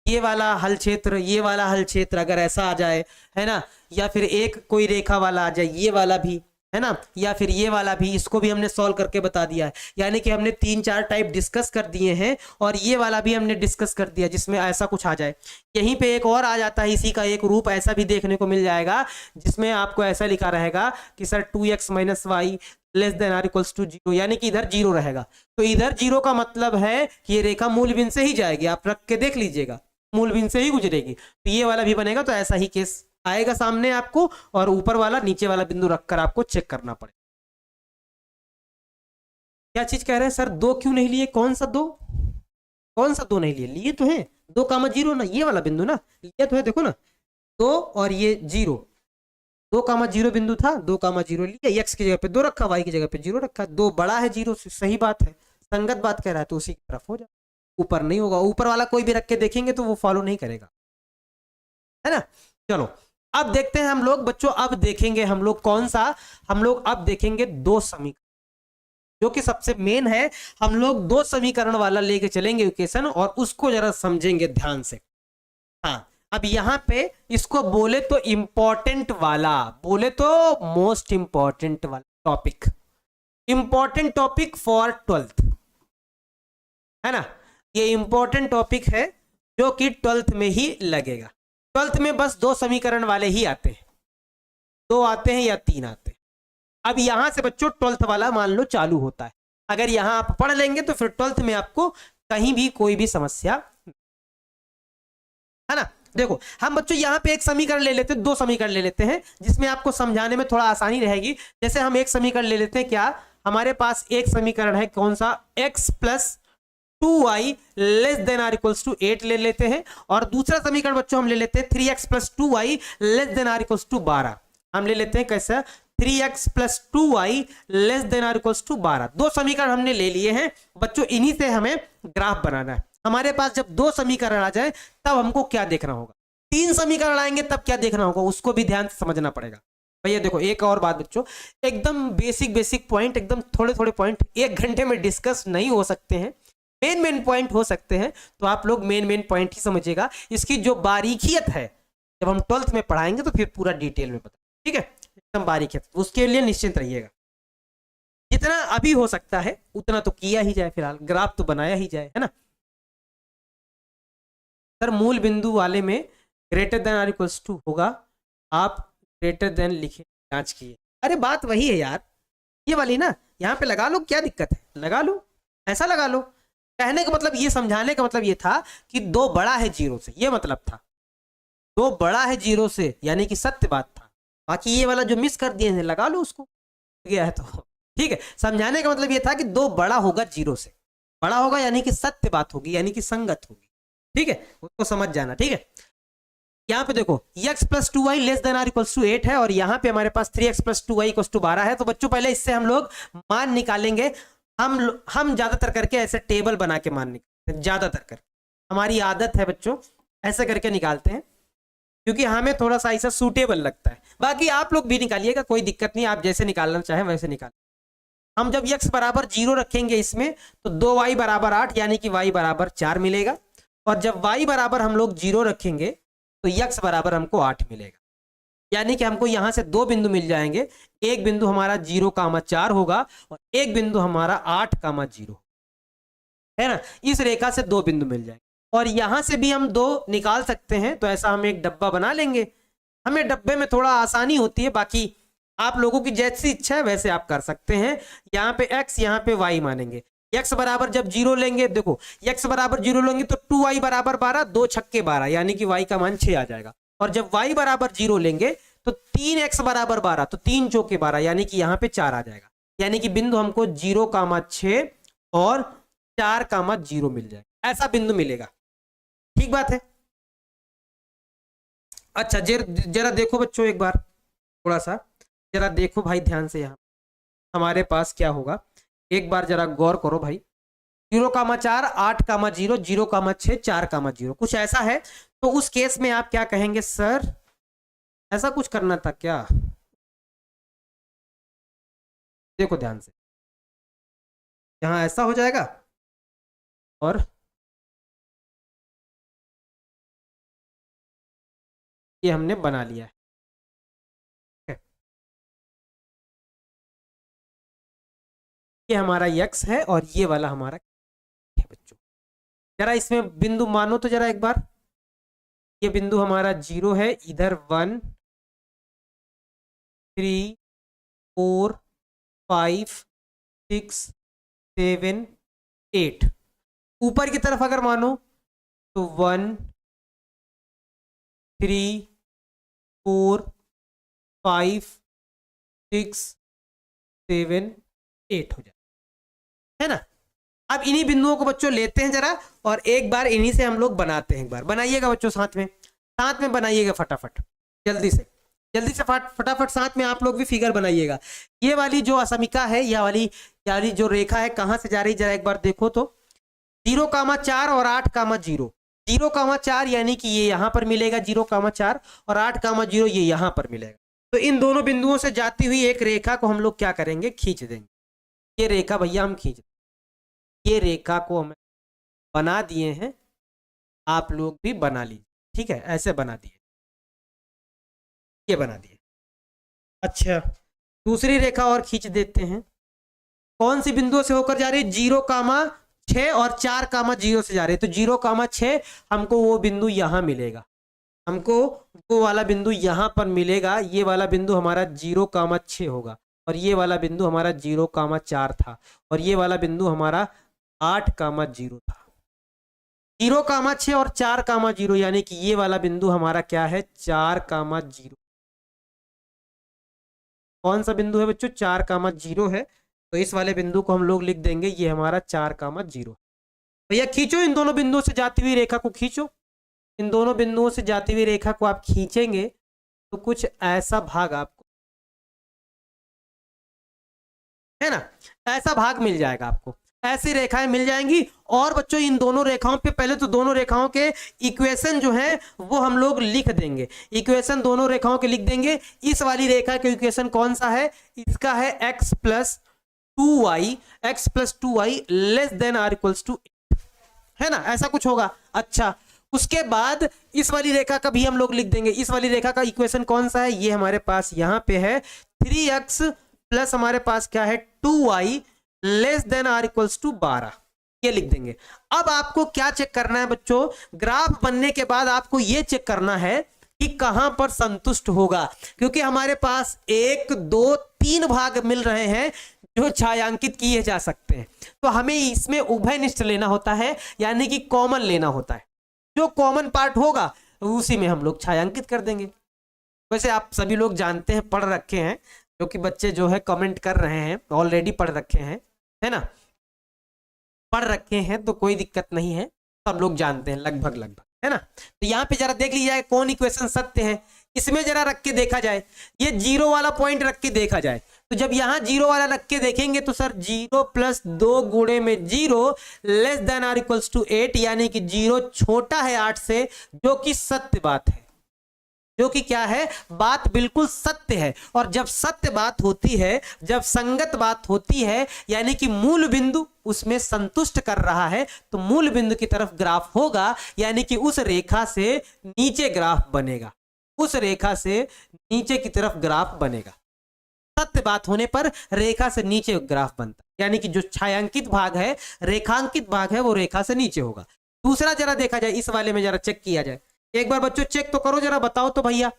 ये वाला हल क्षेत्र, ये वाला हल क्षेत्र अगर ऐसा आ जाए, है ना, या फिर एक कोई रेखा वाला आ जाए, ये वाला भी, है ना, या फिर ये वाला भी, इसको भी हमने सॉल्व करके बता दिया है। यानी कि हमने 3-4 टाइप डिस्कस कर दिए हैं, और ये वाला भी हमने डिस्कस कर दिया जिसमें ऐसा कुछ आ जाए। यहीं पे एक और आ जाता है, इसी का एक रूप ऐसा भी देखने को मिल जाएगा, जिसमें आपको ऐसा लिखा रहेगा कि sir 2x - y less than or equals to 0, यानी कि इधर 0 रहेगा। तो इधर 0 का मतलब है कि ये रेखा मूल बिंदु से ही जाएगी, आप रख के देख लीजिएगा, मूल बिंदु से ही गुजरेगी। तो ये वाला भी बनेगा, तो ऐसा ही केस आएगा सामने आपको, और ऊपर वाला नीचे वाला बिंदु रखकर आपको चेक करना पड़ेगा। क्या चीज कह रहे हैं सर, 2 क्यों नहीं लिए? कौन सा 2? कौन सा 2 नहीं लिए? लिए तो है 2,0 ना, ये वाला बिंदु ना लिया तो है, देखो ना 2 और ये 0, 2,0 बिंदु था, 2,0 लिया, x की जगह पे 2 रखा, y की जगह पे 0 रखा। 2 बड़ा है 0 से, सही बात है, संगत बात कह रहा है, तो उसी की तरफ हो जाए, ऊपर नहीं होगा। ऊपर वाला कोई भी रख के देखेंगे तो वो फॉलो नहीं करेगा, है ना। चलो अब देखते हैं हम लोग बच्चों, अब देखेंगे हम लोग कौन सा, हम लोग अब देखेंगे 2 समीकरण, जो कि सबसे मेन है। हम लोग 2 समीकरण वाला लेके चलेंगे इक्वेशन, और उसको जरा समझेंगे ध्यान से। हाँ, अब यहां पे इसको बोले तो इंपॉर्टेंट वाला, बोले तो मोस्ट इंपॉर्टेंट वाला topic, important topic for 12th, है ना। ये इंपॉर्टेंट टॉपिक है जो कि 12th में ही लगेगा। 12th में बस 2 समीकरण वाले ही आते हैं, 2 आते हैं या 3 आते हैं। अब यहां से बच्चों 12th वाला मान लो चालू होता है। अगर यहां आप पढ़ लेंगे तो फिर 12th में आपको कहीं भी कोई भी समस्या, है ना। देखो हम बच्चों यहाँ पे एक समीकरण ले लेते हैं, 2 समीकरण ले लेते हैं, जिसमें आपको समझाने में थोड़ा आसानी रहेगी। जैसे हम एक समीकरण ले लेते हैं, क्या हमारे पास एक समीकरण है, कौन सा, x + 2y less than or equals to 8 ले लेते हैं। और दूसरा समीकरण बच्चों हम ले लेते हैं 3x plus 2y less than or equals to 12। हम ले लेते हैं कैसा 3x plus 2y less than or equals to 12। दो समीकरण हमने ले लिए हैं बच्चों, इन्हीं से हमें ग्राफ बनाना है। हमारे पास जब दो समीकरण आ जाए तब हमको क्या देखना होगा, तीन समीकरण आएंगे तब क्या देखना होगा, उसको भी ध्यान से समझना पड़ेगा। भैया देखो एक और बात बच्चों, एकदम बेसिक पॉइंट, एकदम थोड़े थोड़े पॉइंट एक घंटे में डिस्कस नहीं हो सकते हैं, मेन पॉइंट हो सकते हैं, तो आप लोग मेन पॉइंट ही समझिएगा। इसकी जो बारीकियत है जब हम 12th में पढ़ाएंगे तो फिर पूरा डिटेल में पता, ठीक है, एकदम बारीकियत, उसके लिए निश्चिंत रहिएगा। जितना अभी हो सकता है उतना तो किया ही जाए, फिलहाल ग्राफ तो बनाया ही जाए, है ना। सर मूल बिंदु वाले में greater than or equals to होगा, आप ग्रेटर देन लिखे जांच किए। अरे बात वही है यार, ये वाली ना, यहाँ पे लगा लो, क्या दिक्कत है, लगा लो, ऐसा लगा लो। कहने का मतलब ये, समझाने का मतलब ये था कि 2 बड़ा है 0 से, ये मतलब था 2 बड़ा है 0 से, यानी कि सत्य बात था। बाकी ये वाला जो मिस कर दिए हैं लगा लो उसको, गया है तो ठीक है। समझाने का मतलब ये था कि 2 बड़ा होगा 0 से, बड़ा होगा यानी कि सत्य बात होगी, यानी कि संगत होगी, ठीक है, उसको समझ जाना, ठीक है। यहाँ पे देखो x plus 2y less than or equals to 8 है, और यहाँ पे हमारे पास 3x plus 2y equals to 12 है। तो बच्चों पहले इससे हम लोग मान निकालेंगे। हम ज्यादातर करके ऐसे टेबल बना के मान निकालते हैं, ज्यादातर कर हमारी आदत है बच्चों ऐसे करके निकालते हैं, क्योंकि हमें थोड़ा सा ऐसा सूटेबल लगता है। बाकी आप लोग भी निकालिएगा, कोई दिक्कत नहीं, आप जैसे निकालना चाहें वैसे निकाल। हम जब x बराबर 0 रखेंगे इसमें तो 2y बराबर 8 यानी कि y बराबर 4 मिलेगा, और जब y बराबर हम लोग 0 रखेंगे तो x बराबर हमको 8 मिलेगा, यानी कि हमको यहां से 2 बिंदु मिल जाएंगे। एक बिंदु हमारा 0,4 होगा और एक बिंदु हमारा 8,0 है ना। इस रेखा से 2 बिंदु मिल जाएंगे, और यहां से भी हम 2 निकाल सकते हैं। तो ऐसा हम एक डब्बा बना लेंगे, हमें डब्बे में थोड़ा आसानी होती है, बाकी आप लोगों की जैसी इच्छा है वैसे आप कर सकते हैं। यहाँ पे x, यहाँ पे y मानेंगे। x बराबर जब 0 लेंगे, देखो x बराबर 0 लेंगे तो 2y बराबर 12, 2 छक्के 12, यानी कि y का मान 6 आ जाएगा। और जब y बराबर 0 लेंगे तो 3x बराबर 12, तो 3 चौके 12, यानी कि यहाँ पे 4 आ जाएगा, यानी कि बिंदु हमको 0,6 और 4,0 मिल जाएगा, ऐसा बिंदु मिलेगा। ठीक बात है। अच्छा जरा देखो बच्चों, एक बार थोड़ा सा जरा देखो भाई ध्यान से, यहाँ हमारे पास क्या होगा, एक बार जरा गौर करो भाई। 0,4, 8,0, 0,6, 4,0, कुछ ऐसा है। तो उस केस में आप क्या कहेंगे, सर ऐसा कुछ करना था क्या। देखो ध्यान से, यहां ऐसा हो जाएगा और ये हमने बना लिया है। ये हमारा x है और ये वाला हमारा है बच्चों। जरा इसमें बिंदु मानो तो जरा एक बार, ये बिंदु हमारा 0 है, इधर 1, 3, 4, 5, 6, 7, 8। ऊपर की तरफ अगर मानो तो 1, 3, 4, 5, 6, 7, 8 हो जाए, है ना। अब इन्हीं बिंदुओं को बच्चों लेते हैं जरा, और एक बार इन्हीं से हम लोग बनाते हैं। एक बार बनाइएगा बच्चों, साथ में बनाइएगा फटाफट, जल्दी से फटाफट साथ में आप लोग भी फिगर बनाइएगा। ये वाली जो असमिका है, यह वाली जो रेखा है कहां से जा रही, जरा एक बार देखो तो 0,4 और 8,0, 0,4 यानी कि ये यहां पर मिलेगा 0,4, और 8,0 ये यहां पर मिलेगा। तो इन दोनों बिंदुओं से जाती हुई एक रेखा को हम लोग क्या करेंगे, खींच देंगे। ये रेखा भैया हम खींच, ये रेखा को हम बना दिए हैं, आप लोग भी बना लीजिए, ठीक है, ऐसे बना दिए, ये बना दिए। अच्छा दूसरी रेखा और खींच देते हैं। कौन सी बिंदुओं से होकर जा रही है, 0,6 और 4,0 से जा रही है। तो 0,6 हमको वो बिंदु यहां मिलेगा, हमको वो वाला बिंदु यहां पर मिलेगा। ये वाला बिंदु हमारा 0,6 होगा, और ये वाला बिंदु हमारा 0,4 था, और ये वाला बिंदु हमारा 8,0 था। 0,6 और 4,0 यानी कि ये वाला बिंदु हमारा क्या है, 4,0। कौन सा बिंदु है बच्चों, 4,0 है। तो इस वाले बिंदु को हम लोग लिख देंगे, ये हमारा 4,0। भैया खींचो इन दोनों बिंदुओं से जाती हुई रेखा को खींचो। इन दोनों बिंदुओं से जाती हुई रेखा को आप खींचेंगे तो कुछ ऐसा भाग आपको, है ना, ऐसा भाग मिल जाएगा आपको, ऐसी रेखाएं मिल जाएंगी। और बच्चों इन दोनों रेखाओं पे पहले तो दोनों रेखाओं के इक्वेशन जो है वो हम लोग लिख देंगे। इक्वेशन दोनों रेखाओं के लिख देंगे। इस वाली रेखा का इक्वेशन कौन सा है, इसका है x plus 2y less than or equals to, है ना, ऐसा कुछ होगा। अच्छा, उसके बाद इस वाली रेखा का भी हम लोग लिख देंगे। इस वाली रेखा का इक्वेशन कौन सा है, ये हमारे पास यहां पे है 3x प्लस हमारे पास क्या है 2y less than or equals to 12, ये लिख देंगे। अब आपको क्या चेक करना है बच्चों, ग्राफ बनने के बाद आपको ये चेक करना है कि कहां पर संतुष्ट होगा, क्योंकि हमारे पास 1 2 3 भाग मिल रहे हैं जो छायांकित किए जा सकते हैं। तो हमें इसमें उभयनिष्ठ लेना होता है, यानी कि कॉमन लेना होता है। जो कॉमन पार्ट होगा उसी में हम लोग छायांकित कर देंगे। वैसे आप सभी लोग जानते हैं, पढ़ रखे हैं, क्योंकि बच्चे जो है कमेंट कर रहे हैं ऑलरेडी पढ़ रखे हैं, है ना, पढ़ रखे हैं तो कोई दिक्कत नहीं है, सब लोग जानते हैं लगभग लगभग, है ना। तो यहाँ पे जरा देख लीजिए कौन इक्वेशन सत्य है, इसमें जरा रख के देखा जाए, ये जीरो वाला पॉइंट रख के देखा जाए। तो जब यहाँ जीरो वाला रख के देखेंगे तो सर 0 प्लस 2 गुणे में 0 less than or equals to 8, यानी कि 0 छोटा है 8 से, जो कि सत्य बात है, जो कि क्या है, बात बिल्कुल सत्य है। और जब सत्य बात होती है, जब संगत बात होती है, यानी कि मूल बिंदु उसमें संतुष्ट कर रहा है, तो मूल बिंदु की तरफ ग्राफ होगा, यानी कि उस रेखा से नीचे ग्राफ बनेगा, उस रेखा से नीचे की तरफ ग्राफ बनेगा। सत्य बात होने पर रेखा से नीचे ग्राफ बनता है, यानी कि जो छायांकित भाग है, रेखांकित भाग है, वो रेखा से नीचे होगा। दूसरा जरा देखा जाए, इस वाले में जरा चेक किया जाए, एक बार बच्चों चेक तो करो, जरा बताओ तो भैया।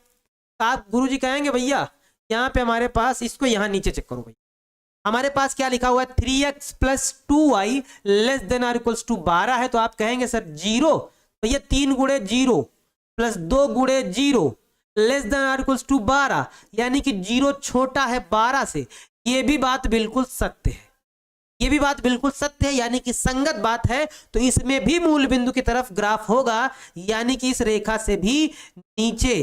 आप गुरुजी कहेंगे भैया यहाँ पे हमारे पास, इसको यहाँ नीचे चेक करो भैया, हमारे पास क्या लिखा हुआ है 3x plus 2y less than or equals to 12 है। तो आप कहेंगे सर 0, भैया 3 गुणे 0 प्लस 2 गुणे 0 less than or equals to 12, यानी कि 0 छोटा है 12 से। ये भी बात बिल्कुल सत्य है, ये भी बात बिल्कुल सत्य है, यानी कि संगत बात है। तो इसमें भी मूल बिंदु की तरफ ग्राफ होगा, यानी कि इस रेखा से भी नीचे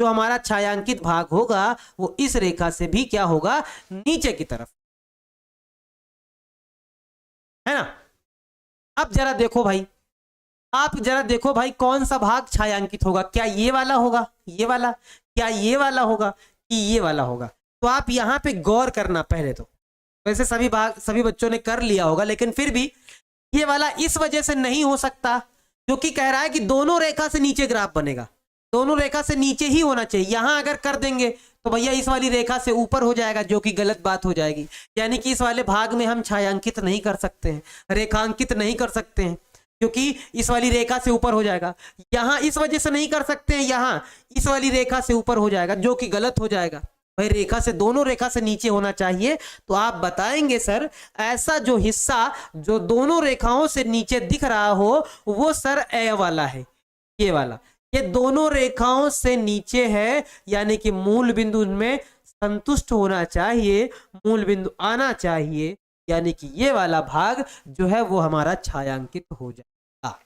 जो हमारा छायांकित भाग होगा वो इस रेखा से भी क्या होगा, नीचे की तरफ, है ना। अब जरा देखो भाई, आप जरा देखो भाई, कौन सा भाग छायांकित होगा, क्या ये वाला होगा, ये वाला, क्या ये वाला होगा, कि ये वाला होगा। तो आप यहां पे गौर करना पहले तो, वैसे सभी बच्चों ने कर लिया होगा, लेकिन फिर भी ये वाला इस वजह से नहीं हो सकता क्योंकि कह रहा है कि दोनों रेखा से नीचे ग्राफ बनेगा, दोनों रेखा से नीचे ही होना चाहिए। यहां अगर कर देंगे तो भैया इस वाली रेखा से ऊपर हो जाएगा, जो कि गलत बात हो जाएगी, यानी कि इस वाले भाग में हम छायांकित नहीं कर सकते हैं, रेखांकित नहीं कर सकते हैं, क्योंकि इस वाली रेखा से ऊपर हो जाएगा। यहां इस वजह से नहीं कर सकते हैं, यहां इस वाली रेखा से ऊपर हो जाएगा, जो कि गलत हो जाएगा। भाई रेखा से, दोनों रेखा से नीचे होना चाहिए। तो आप बताएंगे सर ऐसा जो हिस्सा जो दोनों रेखाओं से नीचे दिख रहा हो वो सर ए वाला है, ये वाला, ये दोनों रेखाओं से नीचे है, यानी कि मूल बिंदु में संतुष्ट होना चाहिए, मूल बिंदु आना चाहिए, यानी कि ये वाला भाग जो है वो हमारा छायांकित हो जाएगा।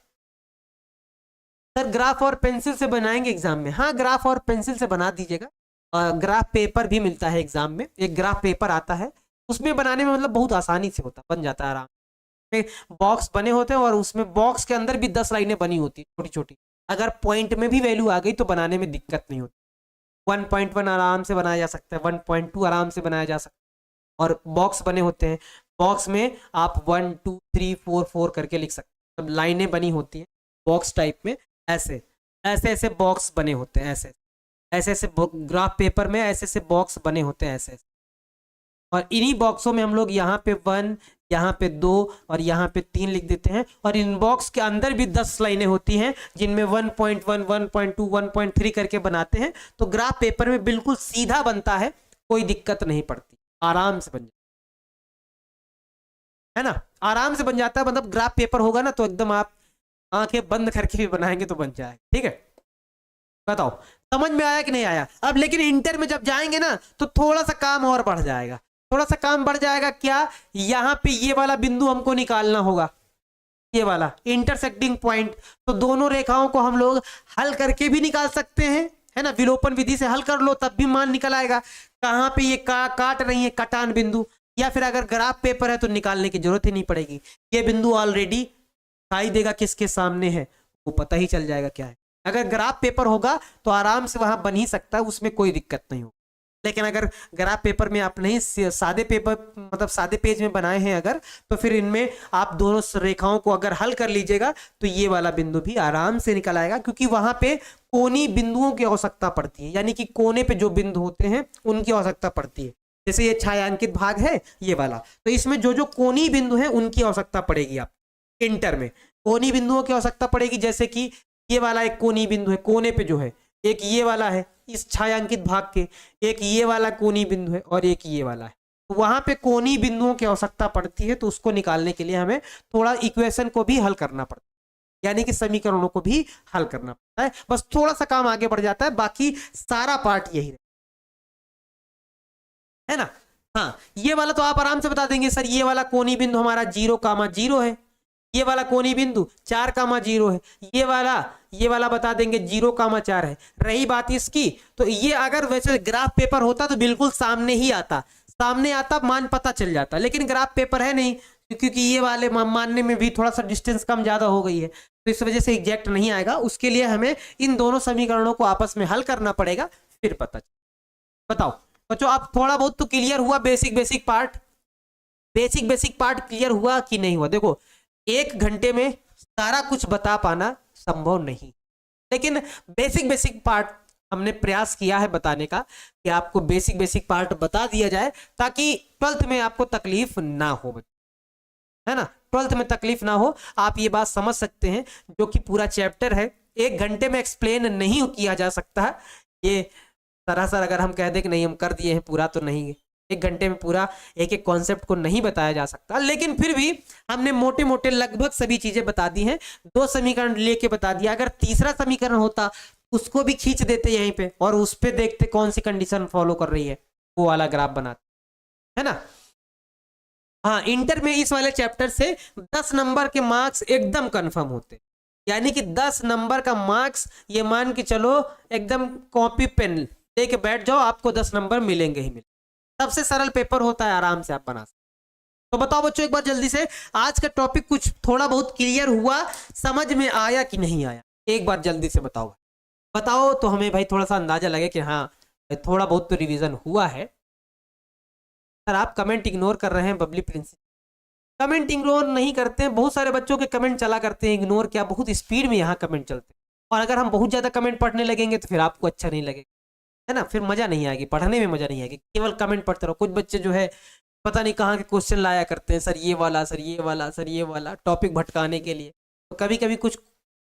सर ग्राफ और पेंसिल से बनाएंगे एग्जाम में, हाँ ग्राफ और पेंसिल से बना दीजिएगा। ग्राफ पेपर भी मिलता है एग्जाम में, एक ग्राफ पेपर आता है, उसमें बनाने में मतलब बहुत आसानी से होता, बन जाता है आराम से। बॉक्स बने होते हैं और उसमें बॉक्स के अंदर भी 10 लाइनें बनी होती छोटी छोटी, अगर पॉइंट में भी वैल्यू आ गई तो बनाने में दिक्कत नहीं होती। 1.1 आराम से बनाया जा सकता है, 1.2 आराम से बनाया जा सकता है। और बॉक्स बने होते हैं, बॉक्स में आप 1 2 3 4 4 करके लिख सकते हैं, लाइनें बनी होती हैं बॉक्स टाइप में, ऐसे ऐसे ऐसे बॉक्स बने होते हैं, ऐसे ऐसे ऐसे ग्राफ पेपर में ऐसे ऐसे बॉक्स बने होते हैं, ऐसे। और इन्हीं बॉक्सों में हम लोग यहाँ पे 1, यहाँ पे 2 और यहाँ पे 3 लिख देते हैं। और इन बॉक्स के अंदर भी 10 लाइनें होती हैं जिनमें 1.1 1.2 1.3 करके बनाते हैं। तो ग्राफ पेपर में बिल्कुल सीधा बनता है, कोई दिक्कत नहीं पड़ती, आराम से बन जाता है ना, आराम से बन जाता है। मतलब ग्राफ पेपर होगा ना तो एकदम आप आंखें बंद करके भी बनाएंगे तो बन जाए, ठीक है। बताओ समझ में आया कि नहीं आया। अब लेकिन इंटर में जब जाएंगे ना तो थोड़ा सा काम और बढ़ जाएगा, थोड़ा सा काम बढ़ जाएगा। क्या, यहाँ पे ये वाला बिंदु हमको निकालना होगा, ये वाला इंटरसेक्टिंग पॉइंट, तो दोनों रेखाओं को हम लोग हल करके भी निकाल सकते हैं, है ना, विलोपन विधि से हल कर लो तब भी मान निकल आएगा कहाँ पे ये काट रही है कटान बिंदु, या फिर अगर ग्राफ पेपर है तो निकालने की जरूरत ही नहीं पड़ेगी, ये बिंदु ऑलरेडी दिखाई देगा किसके सामने है, वो पता ही चल जाएगा क्या है। अगर ग्राफ पेपर होगा तो आराम से वहां बन ही सकता है, उसमें कोई दिक्कत नहीं होगी। लेकिन अगर ग्राफ पेपर में आप नहीं सादे पेपर मतलब सादे पेज में बनाए हैं अगर, तो फिर इनमें आप दोनों रेखाओं को अगर हल कर लीजिएगा तो ये वाला बिंदु भी आराम से निकल आएगा, क्योंकि वहां पे कोनी बिंदुओं की आवश्यकता पड़ती है, यानी कि कोने पे जो बिंदु होते हैं उनकी आवश्यकता पड़ती है। जैसे ये छायांकित भाग है ये वाला, तो इसमें जो जो कोनी बिंदु है उनकी आवश्यकता पड़ेगी। आप इंटर में कोनी बिंदुओं की आवश्यकता पड़ेगी, जैसे कि ये वाला एक कोनी बिंदु है, कोने पे जो है एक ये वाला है इस छायांकित भाग के, एक ये वाला कोनी बिंदु है और एक ये वाला है, तो वहां पे कोनी बिंदुओं की आवश्यकता पड़ती है, तो उसको निकालने के लिए हमें थोड़ा इक्वेशन को भी हल करना पड़ता है, यानी कि समीकरणों को भी हल करना पड़ता है। बस थोड़ा सा काम आगे बढ़ जाता है, बाकी सारा पार्ट यही है ना। हाँ, ये वाला तो आप आराम से बता देंगे सर, ये वाला कोनी बिंदु हमारा 0,0 है, ये वाला कोनी बिंदु 4,0 है, ये वाला बता देंगे 0,4 है। रही बात इसकी, तो ये अगर वैसे ग्राफ पेपर होता तो बिल्कुल सामने ही आता, सामने आता मान पता चल जाता, लेकिन ग्राफ पेपर है नहीं, क्योंकि ये वाले मानने में भी थोड़ा सा डिस्टेंस कम ज्यादा हो गई है, तो इस वजह से एग्जैक्ट नहीं आएगा। उसके लिए हमें इन दोनों समीकरणों को आपस में हल करना पड़ेगा, फिर पता चल। बताओ बच्चों, आप थोड़ा बहुत तो क्लियर हुआ, बेसिक पार्ट क्लियर हुआ कि नहीं हुआ? देखो, 1 घंटे में सारा कुछ बता पाना संभव नहीं, लेकिन बेसिक पार्ट हमने प्रयास किया है बताने का, कि आपको बेसिक पार्ट बता दिया जाए ताकि 12th में आपको तकलीफ ना हो, है ना, 12th में तकलीफ ना हो। आप ये बात समझ सकते हैं, जो कि पूरा चैप्टर है 1 घंटे में एक्सप्लेन नहीं किया जा सकता है। ये सरासर अगर हम कह दें कि नहीं हम कर दिए हैं पूरा, तो नहीं, 1 घंटे में पूरा एक कॉन्सेप्ट को नहीं बताया जा सकता, लेकिन फिर भी हमने मोटे मोटे लगभग सभी चीजें बता दी हैं। 2 समीकरण लेके बता दिया, अगर तीसरा समीकरण होता उसको भी खींच देते यहीं पे और उस पे देखते कौन सी कंडीशन फॉलो कर रही है, वो वाला ग्राफ बनाते, है ना। हाँ, इंटर में इस वाले चैप्टर से 10 नंबर के मार्क्स एकदम कंफर्म होते, यानी कि 10 नंबर का मार्क्स ये मान के चलो, एकदम कॉपी पेन लेके बैठ जाओ, आपको 10 नंबर मिलेंगे ही मिलेंगे। सबसे सरल पेपर होता है, आराम से आप बना सकते। तो बताओ बच्चों, एक बार जल्दी से, आज का टॉपिक कुछ थोड़ा बहुत क्लियर हुआ, समझ में आया कि नहीं आया? एक बार जल्दी से बताओ, बताओ तो हमें भाई थोड़ा सा अंदाजा लगे कि हाँ थोड़ा बहुत तो रिवीजन हुआ है। सर आप कमेंट इग्नोर कर रहे हैं, बबली प्रिंस कमेंट इग्नोर नहीं करते हैं, बहुत सारे बच्चों के कमेंट चला करते हैं, इग्नोर क्या, बहुत स्पीड में यहाँ कमेंट चलते हैं, और अगर हम बहुत ज्यादा कमेंट पढ़ने लगेंगे तो फिर आपको अच्छा नहीं लगेगा, है ना, फिर मजा नहीं आएगी, पढ़ने में मजा नहीं आएगी, केवल कमेंट पढ़ते रहो। कुछ बच्चे जो है पता नहीं कहाँ के क्वेश्चन लाया करते हैं, सर ये वाला, सर ये वाला, सर ये वाला, टॉपिक भटकाने के लिए, तो कभी कभी कुछ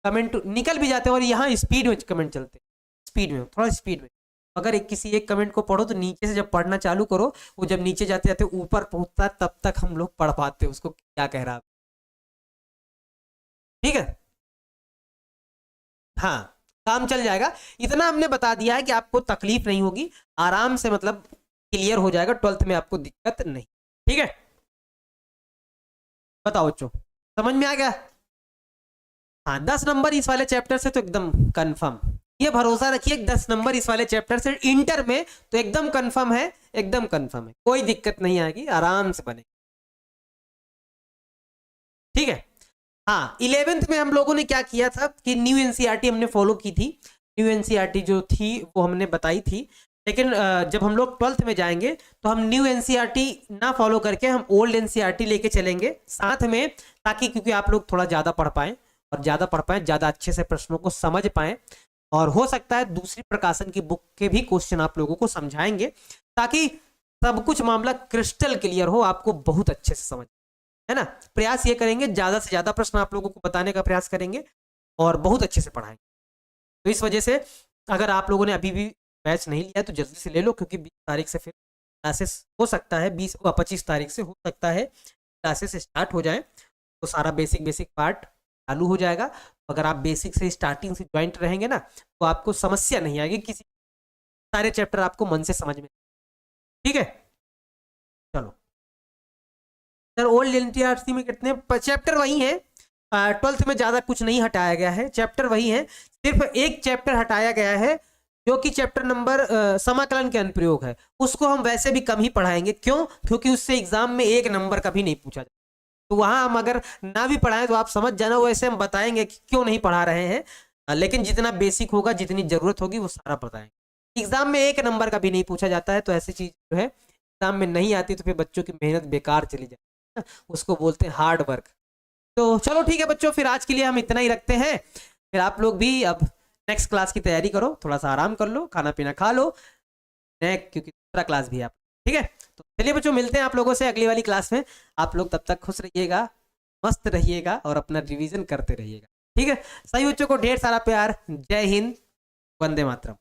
कमेंट निकल भी जाते हैं, और यहाँ स्पीड में कमेंट चलते हैं, स्पीड में, थोड़ा स्पीड में। अगर किसी एक कमेंट को पढ़ो तो नीचे से जब पढ़ना चालू करो, वो जब नीचे जाते जाते ऊपर पहुंचता है, तब तक हम लोग पढ़ पाते हैं उसको क्या कह रहा है। ठीक है, हाँ, काम चल जाएगा। इतना हमने बता दिया है कि आपको तकलीफ नहीं होगी, आराम से मतलब क्लियर हो जाएगा, 12th में आपको दिक्कत नहीं। ठीक है, बताओ बच्चों, समझ में आ गया? हाँ, 10 नंबर इस वाले चैप्टर से तो एकदम कंफर्म, ये भरोसा रखिए, 10 नंबर इस वाले चैप्टर से इंटर में तो एकदम कंफर्म है, एकदम कंफर्म है, कोई दिक्कत नहीं आएगी, आराम से बने। ठीक है, हाँ, 11th में हम लोगों ने क्या किया था कि न्यू एनसीईआरटी हमने फॉलो की थी, न्यू एनसीईआरटी जो थी वो हमने बताई थी, लेकिन जब हम लोग 12th में जाएंगे तो हम न्यू एनसीईआरटी ना फॉलो करके हम ओल्ड एनसीईआरटी लेके चलेंगे साथ में, ताकि क्योंकि आप लोग थोड़ा ज़्यादा पढ़ पाएं, और ज़्यादा पढ़ पाएं, ज़्यादा अच्छे से प्रश्नों को समझ पाएं, और हो सकता है दूसरी प्रकाशन की बुक के भी क्वेश्चन आप लोगों को समझाएंगे, ताकि सब कुछ मामला क्रिस्टल क्लियर हो, आपको बहुत अच्छे से समझ, है ना। प्रयास ये करेंगे ज्यादा से ज्यादा प्रश्न आप लोगों को बताने का प्रयास करेंगे, और बहुत अच्छे से पढ़ाएंगे। तो इस वजह से अगर आप लोगों ने अभी भी बैच नहीं लिया तो जल्दी से ले लो, क्योंकि 20 तारीख से फिर क्लासेस हो सकता है, 25 तारीख से हो सकता है क्लासेस स्टार्ट हो जाए, तो सारा बेसिक पार्ट चालू हो जाएगा। अगर आप बेसिक से स्टार्टिंग से ज्वाइंट रहेंगे ना, तो आपको समस्या नहीं आएगी, किसी सारे चैप्टर आपको मन से समझ में। ठीक है, चलो सर, ओल्ड एनसीईआरटी में कितने चैप्टर वही है, ट्वेल्थ में ज्यादा कुछ नहीं हटाया गया है, चैप्टर वही है, सिर्फ एक चैप्टर हटाया गया है जो कि चैप्टर नंबर समाकलन के अनुप्रयोग है। उसको हम वैसे भी कम ही पढ़ाएंगे, क्यों? क्योंकि उससे एग्जाम में 1 नंबर का भी नहीं पूछा जाता। तो वहां हम अगर ना भी पढ़ाएं तो आप समझ जाना, वैसे हम बताएंगे कि क्यों नहीं पढ़ा रहे हैं, लेकिन जितना बेसिक होगा, जितनी जरूरत होगी वो सारा बताएंगे। एग्जाम में 1 नंबर का भी नहीं पूछा जाता है, तो ऐसी चीज जो है एग्जाम में नहीं आती तो फिर बच्चों की मेहनत बेकार चली जाती है, उसको बोलते हैं हार्ड वर्क। तो चलो ठीक है बच्चों, फिर आज के लिए हम इतना ही रखते हैं। फिर आप लोग भी अब नेक्स्ट क्लास की तैयारी करो, थोड़ा सा आराम कर लो, खाना पीना खा लो, क्योंकि दूसरा क्लास भी है आप, ठीक है? तो चलिए बच्चों, मिलते हैं आप लोगों से अगली वाली क्लास में। आप लोग तब तक खुश रहिएगा, मस्त रहिएगा और अपना रिवीजन करते रहिएगा, ठीक है? सभी बच्चों को ढेर सारा प्यार। जय हिंद, वंदे मातरम।